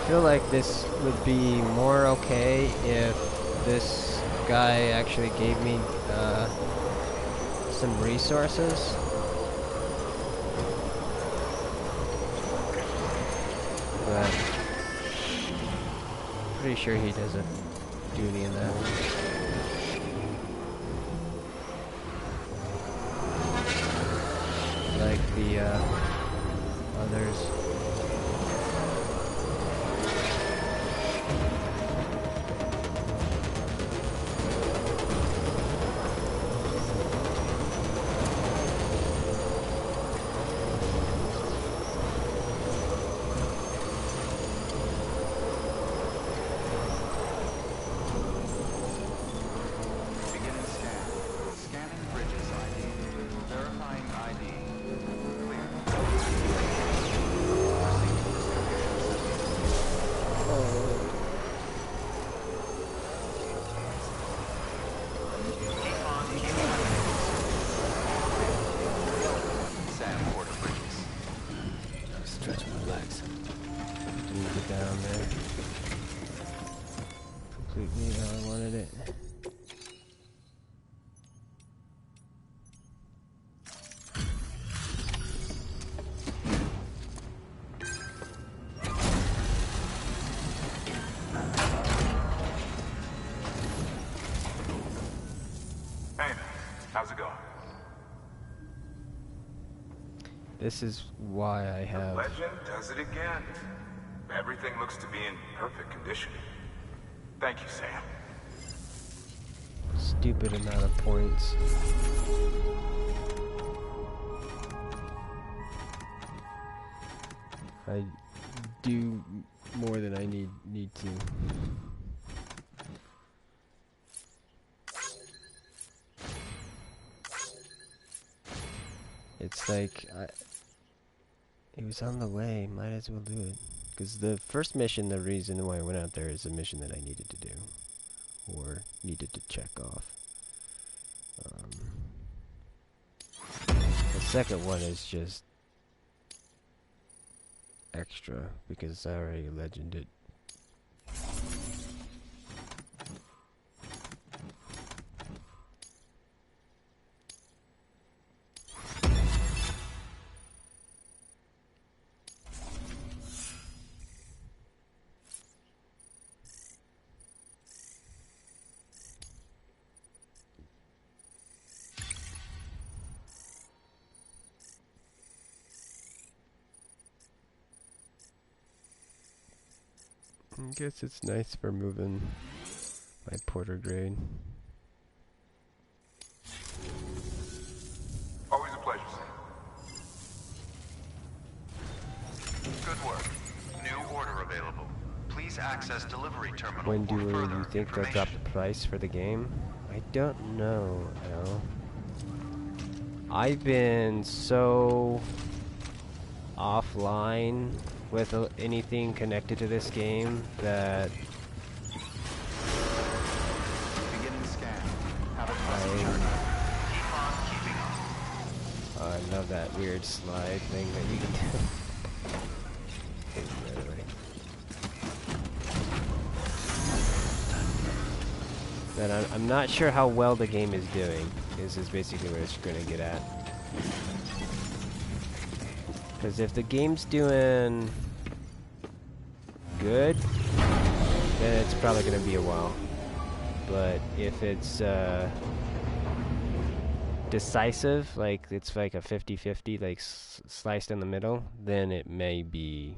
A: feel like this would be more okay if this guy actually gave me some resources. But pretty sure he doesn't do any of that. Like the others.
D: How's it going?
A: This is why I have...
D: The legend does it again. Everything looks to be in perfect condition. Thank you, Sam.
A: Stupid amount of points. I do more than I need to. It's like, it was on the way, might as well do it. Because the first mission, the reason why I went out there is a mission that I needed to do. Or needed to check off. The second one is just extra, because I already legended it. I guess it's nice for moving my porter grade.
D: Always a pleasure, Sam. Good work. New order available. Please access delivery terminal.
A: When do
D: for further
A: you think they'll drop the price for the game? I don't know, Al. I've been so offline with anything connected to this game that
D: Beginning scan. Have a pleasant journey. Keep on keeping on.
A: I love that weird slide thing that you can do. But I'm not sure how well the game is doing. This is basically what it's going to get at. Because if the game's doing good, then it's probably going to be a while. But if it's decisive, like it's like a 50-50, like sliced in the middle, then it may be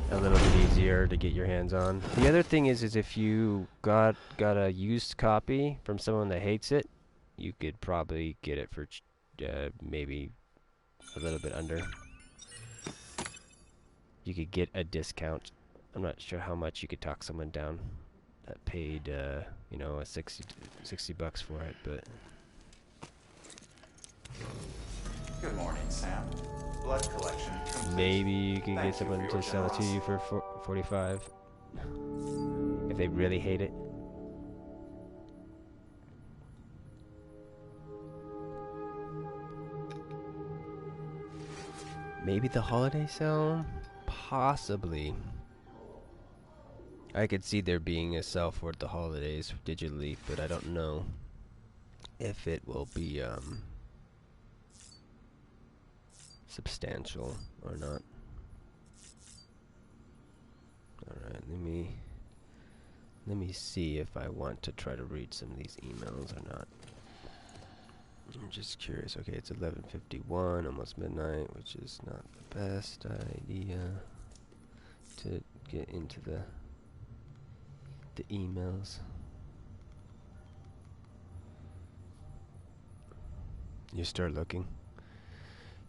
A: a little bit easier to get your hands on. The other thing is if you got a used copy from someone that hates it, you could probably get it for maybe a little bit under. You could get a discount. I'm not sure how much you could talk someone down that paid, you know, a 60 bucks for it, but...
D: Good morning, Sam. Blood collection complete.
A: Maybe you could
D: Thank
A: get
D: you
A: someone
D: for your
A: to sell it to you for 45. If they really hate it. Maybe the holiday sale? possibly. I could see there being a sale for the holidays digitally, but I don't know if it will be substantial or not. Alright, let me see if I want to try to read some of these emails or not. I'm just curious. Okay, it's 11:51, almost midnight, which is not the best idea to get into the emails. You start looking.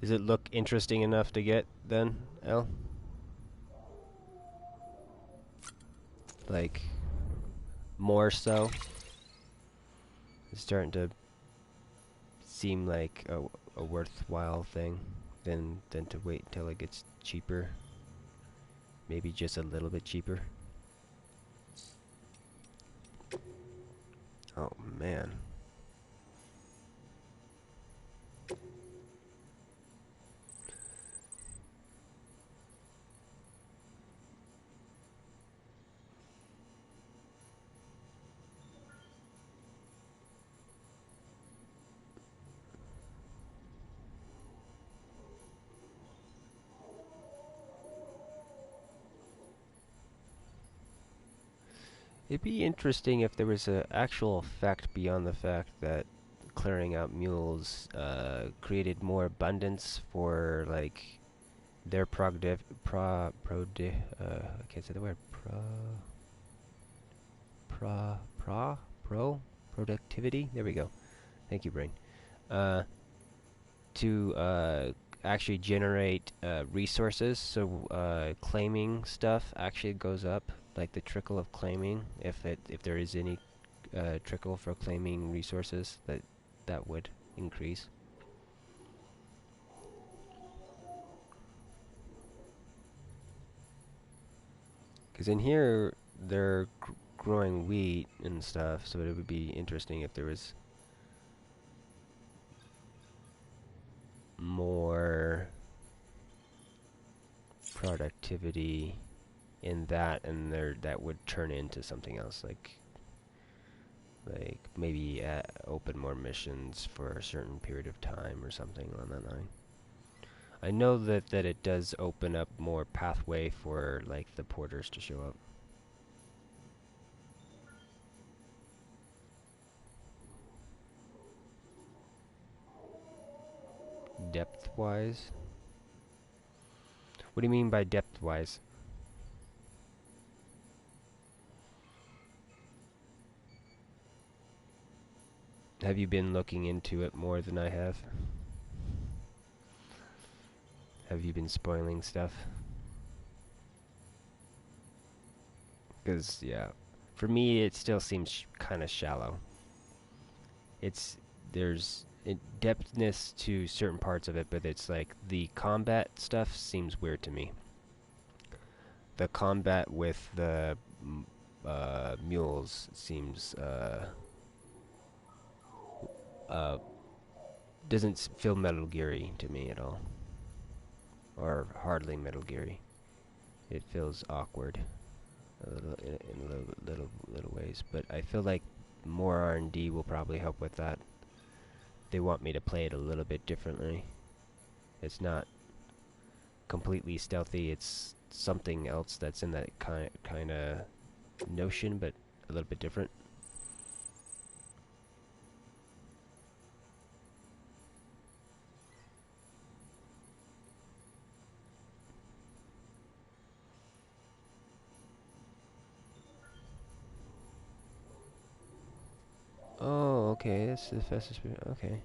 A: Does it look interesting enough to get then, L? Like, more so? It's starting to seem like a worthwhile thing than to wait until it gets cheaper. Maybe just a little bit cheaper. Oh man. It'd be interesting if there was an actual effect beyond the fact that clearing out mules created more abundance for like their I can't say the word productivity. There we go. Thank you, brain. To actually generate resources, so claiming stuff actually goes up, like the trickle of claiming, if there is any trickle for claiming resources, that would increase. Because in here they're growing wheat and stuff, so it would be interesting if there was more productivity in that, and that would turn into something else, like maybe open more missions for a certain period of time or something on that line. I know that it does open up more pathway for like the porters to show up. Depth-wise? What do you mean by depth-wise? Have you been looking into it more than I have? Have you been spoiling stuff? Because, yeah, for me it still seems kind of shallow. There's depthness to certain parts of it, but it's like the combat stuff seems weird to me. The combat with the mules seems doesn't feel Metal Geary to me at all, or hardly Metal Geary. It feels awkward, a little in a little ways. But I feel like more R&D will probably help with that. They want me to play it a little bit differently. It's not completely stealthy. It's something else that's in that kind of notion, but a little bit different. Oh, okay. That's the fastest speed. Okay.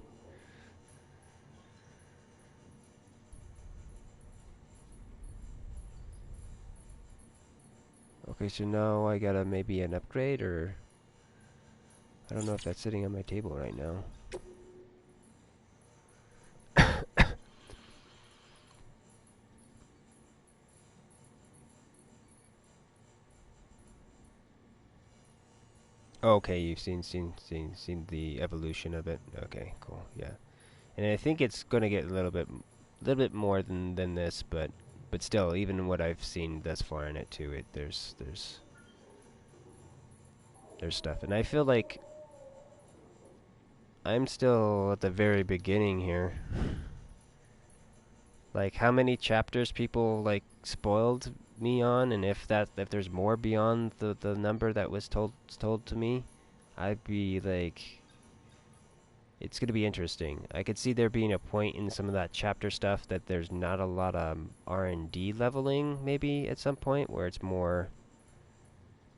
A: Okay, so now I gotta maybe an upgrade, or I don't know if that's sitting on my table right now. Okay, you've seen the evolution of it. Okay, cool. Yeah, and I think it's gonna get a little bit more than this, but But still, even what I've seen thus far in it too, there's stuff, and I feel like I'm still at the very beginning here. Like, how many chapters people like spoiled me on, and if there's more beyond the number that was told to me, I'd be like, it's gonna be interesting. I could see there being a point in some of that chapter stuff that there's not a lot of R&D leveling, maybe at some point, where it's more,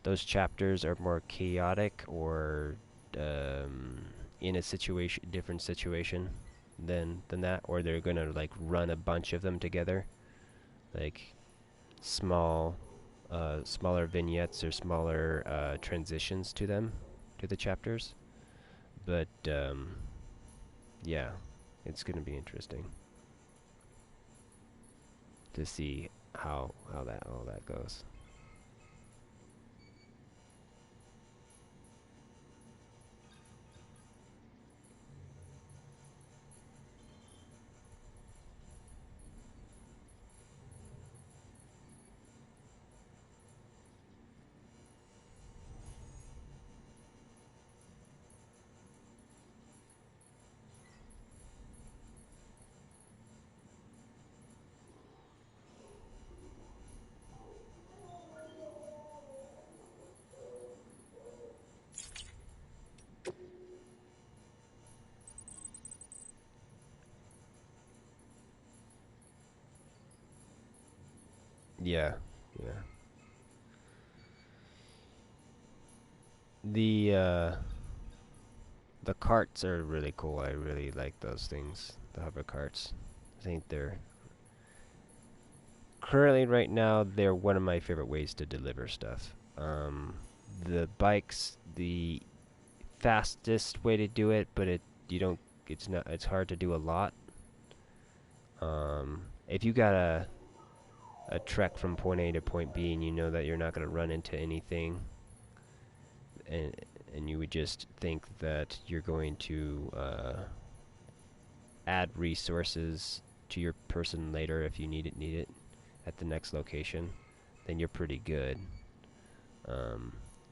A: those chapters are more chaotic or in a different situation than that, or they're gonna like run a bunch of them together, like smaller vignettes or smaller transitions to the chapters. But yeah, it's gonna be interesting to see how that all that goes. Yeah, yeah. The the carts are really cool. I really like those things. The hover carts. I think they're currently right now they're one of my favorite ways to deliver stuff. The bikes, the fastest way to do it, but it's hard to do a lot. If you got a trek from point A to point B and you know that you're not going to run into anything, and you would just think that you're going to add resources to your person later if you need it at the next location, then you're pretty good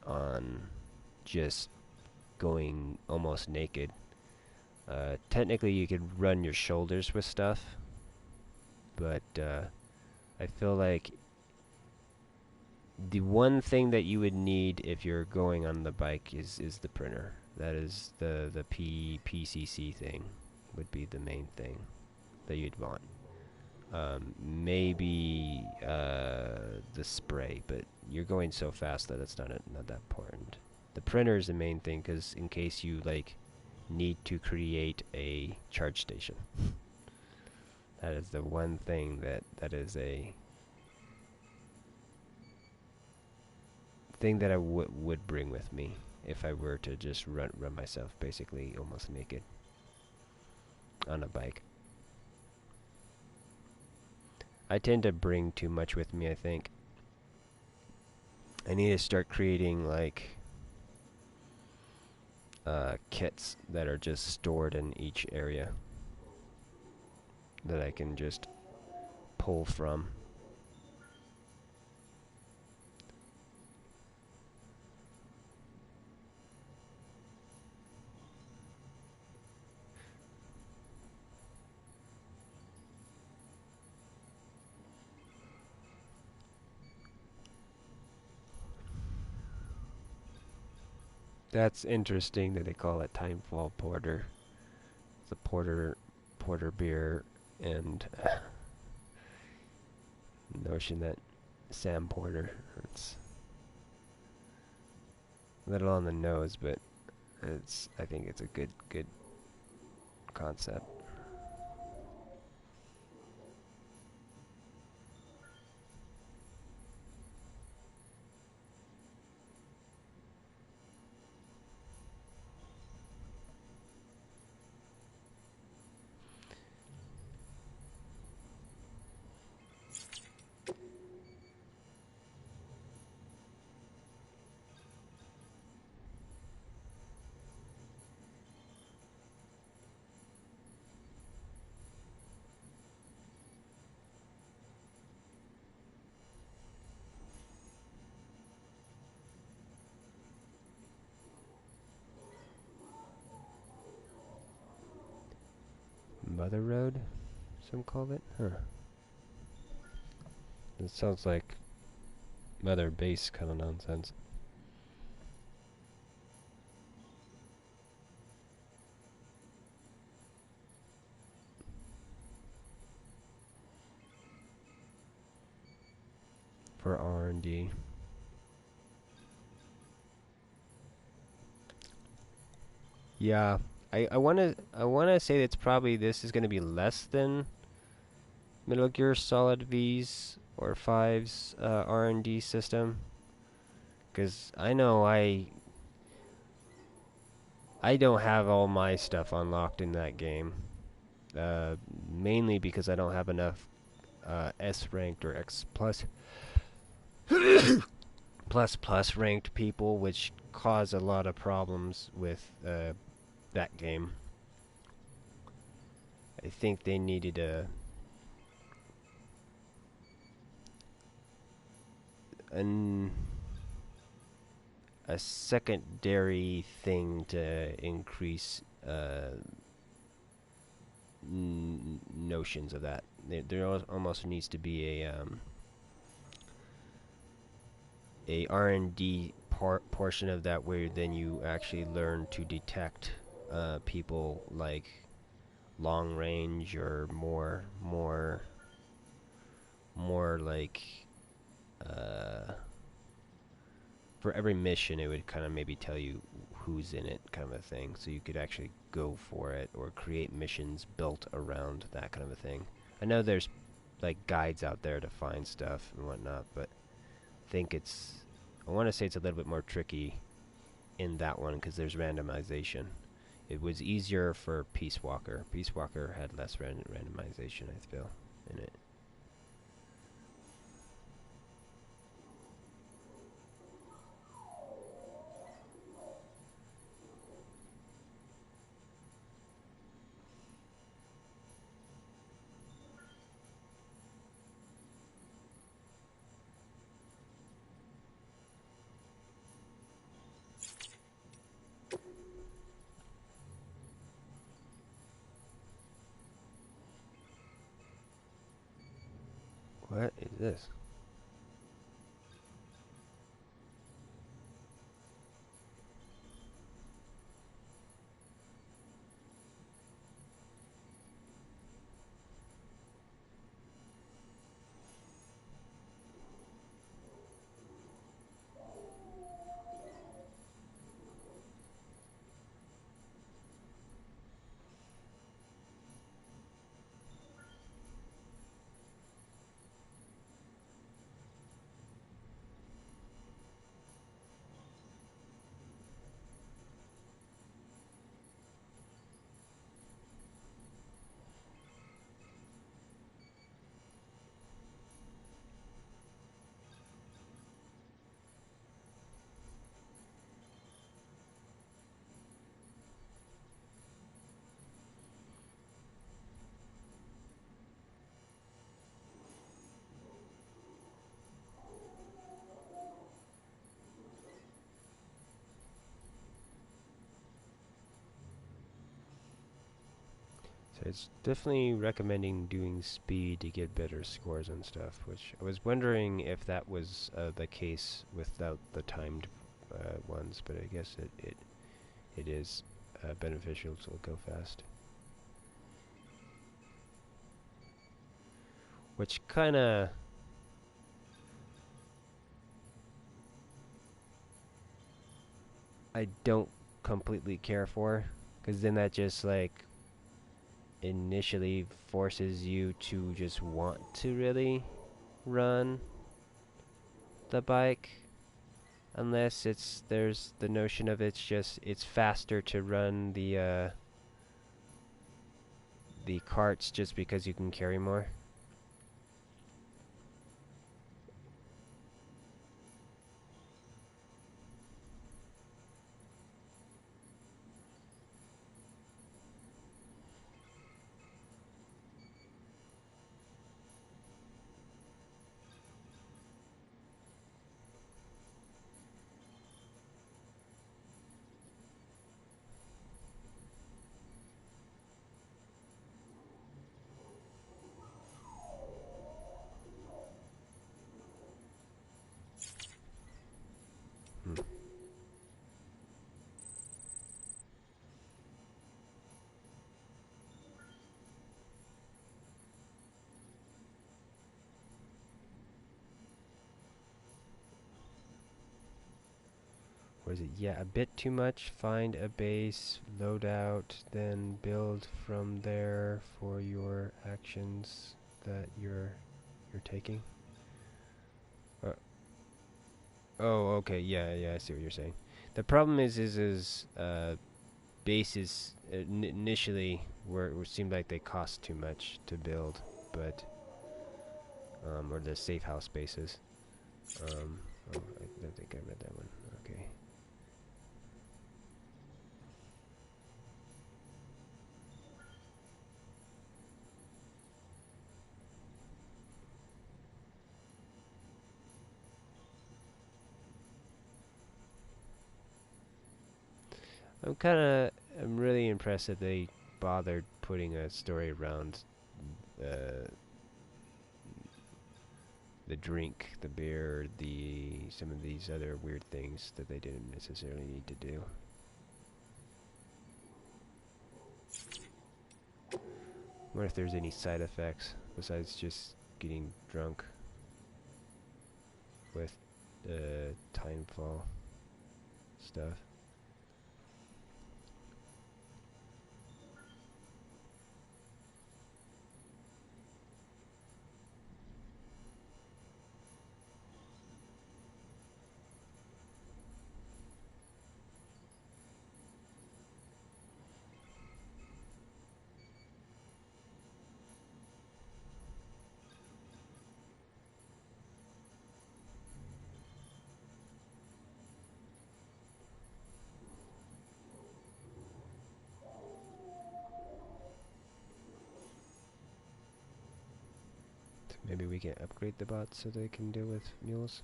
A: on just going almost naked. Technically, you could run your shoulders with stuff, but I feel like the one thing that you would need if you're going on the bike is the printer. That is the PCC thing would be the main thing that you'd want. Maybe the spray, but you're going so fast that it's not that important. The printer is the main thing, because in case you like need to create a charge station, that is the one thing that is a thing that I would bring with me if I were to just run myself basically almost naked on a bike. I tend to bring too much with me, I think. I need to start creating like kits that are just stored in each area that I can just pull from. That's interesting that they call it Timefall Porter. It's a porter beer, and notion that Sam Porter. It's a little on the nose, but I think it's a good concept. system called it? Huh. It sounds like Mother Base kind of nonsense. For R&D. Yeah, I wanna say it's probably this is gonna be less than Metal Gear Solid V's or 5's R&D system, because I know I don't have all my stuff unlocked in that game, mainly because I don't have enough S ranked or X plus plus ranked people, which cause a lot of problems with that game. I think they needed an a secondary thing to increase notions of that. There almost needs to be a R&D portion of that where then you actually learn to detect people like long range or more like for every mission it would kind of maybe tell you who's in it, kind of a thing, so you could actually go for it or create missions built around that kind of a thing. I know there's like guides out there to find stuff and whatnot, but I want to say it's a little bit more tricky in that one because there's randomization. It was easier for Peace Walker. Peace Walker had less randomization, I feel, in it. What is this? So it's definitely recommending doing speed to get better scores and stuff, which I was wondering if that was the case without the timed ones, but I guess it is beneficial to go fast. Which kinda I don't completely care for, because then that just like initially forces you to just want to really run the bike, unless there's the notion of it's faster to run the carts just because you can carry more. was it? Yeah, a bit too much. Find a base, load out, then build from there for your actions that you're taking. Uh, oh, okay. Yeah, yeah. I see what you're saying. The problem is bases initially seemed like they cost too much to build, but or the safe house bases. Oh, I don't think I read that one. Okay. I'm really impressed that they bothered putting a story around uh, the drink, the beer, some of these other weird things that they didn't necessarily need to do. Wonder if there's any side effects besides just getting drunk with timefall stuff. So maybe we can upgrade the bots so they can deal with mules.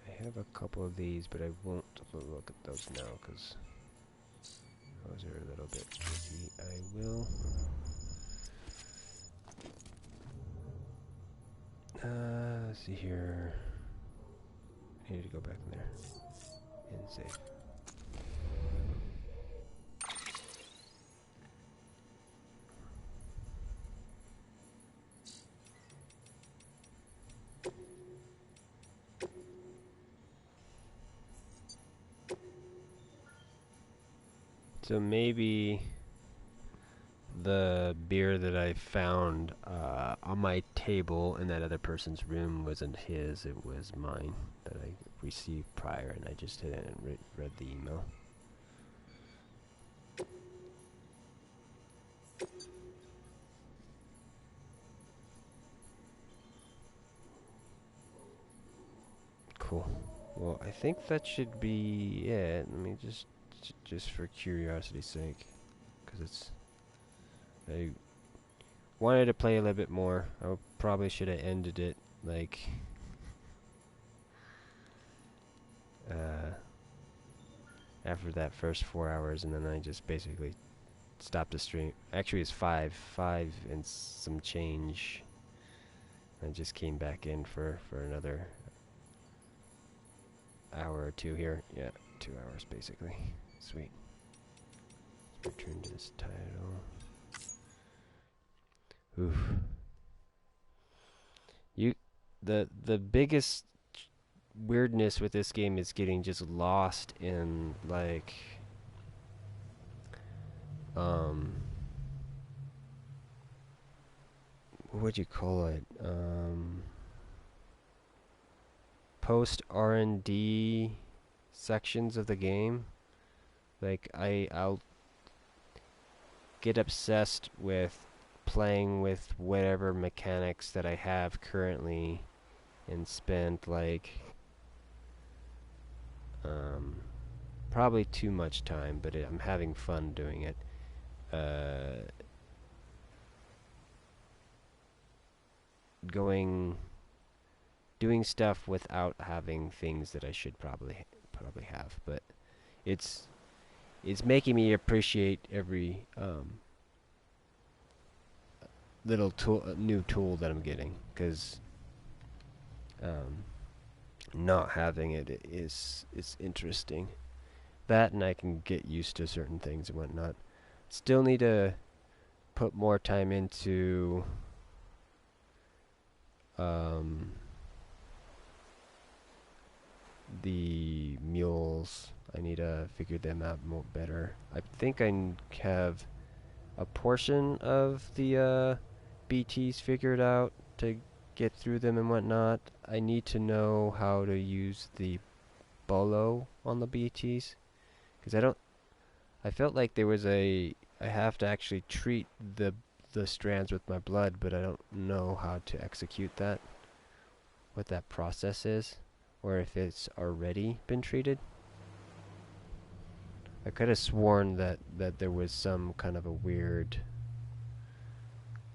A: I have a couple of these, but I won't look at those now because those are a little bit tricky. I will. Let's see here. I need to go back in there and save. So maybe the beer that I found on my table in that other person's room wasn't his, it was mine that I received prior, and I just hadn't read the email. Cool. Well, I think that should be it. Let me just for curiosity's sake, because I wanted to play a little bit more. I probably should have ended it like after that first 4 hours, and then I just basically stopped the stream. Actually, it's five and some change. I just came back in for another hour or two here. Yeah, 2 hours basically. Sweet. Return to this title. Oof. The biggest weirdness with this game is getting just lost in like what would you call it? Post R&D sections of the game. Like I'll get obsessed with playing with whatever mechanics that I have currently and spend like probably too much time, but I'm having fun doing it. Doing stuff without having things that I should probably have, but it's making me appreciate every little new tool that I'm getting, because not having it is interesting. That, and I can get used to certain things and whatnot. Still need to put more time into the mules. I need to figure them out more better. I think I have a portion of the BTs figured out to get through them and whatnot. I need to know how to use the bolo on the BTs, because I felt like there was I have to actually treat the strands with my blood, but I don't know how to execute that, what that process is, or if it's already been treated. I could have sworn that there was some kind of a weird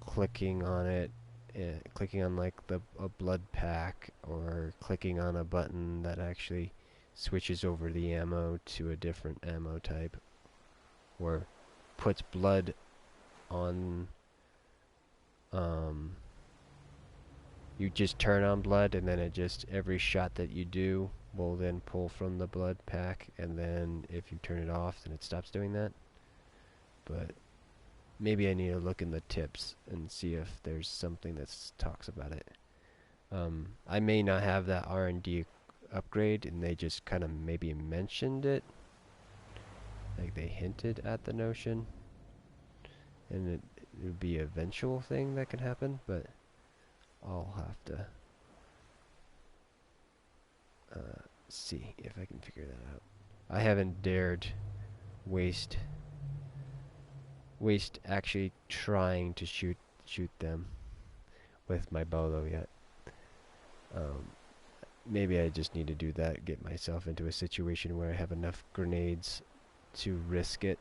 A: clicking on it, clicking on like a blood pack, or clicking on a button that actually switches over the ammo to a different ammo type, or puts blood on. You just turn on blood, and then it just, every shot that you do will then pull from the blood pack, and then if you turn it off, then it stops doing that. But maybe I need to look in the tips and see if there's something that talks about it. I may not have that R&D upgrade, and they just kind of maybe mentioned it, like they hinted at the notion, and it would be an eventual thing that can happen, but I'll have to see if I can figure that out. I haven't dared waste actually trying to shoot them with my bolo yet. Maybe I just need to do that, get myself into a situation where I have enough grenades to risk it.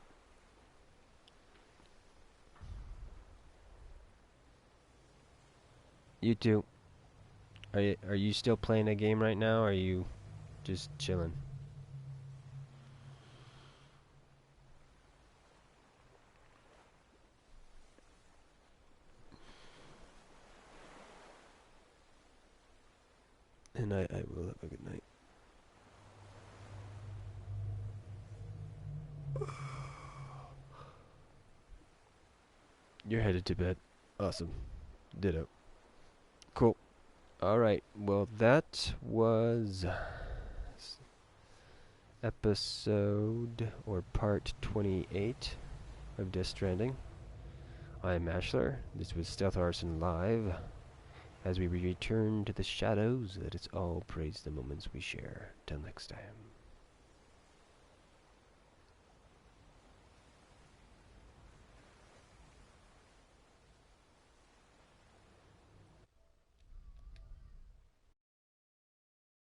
A: You two, are you still playing a game right now, or are you just chilling? And I will have a good night. You're headed to bed. Awesome. Ditto. Cool. Alright, well that was episode, or part 28 of Death Stranding. I'm ASHLER. This was Stealth Artisan Live. As we return to the shadows, let us all praise the moments we share. Till next time.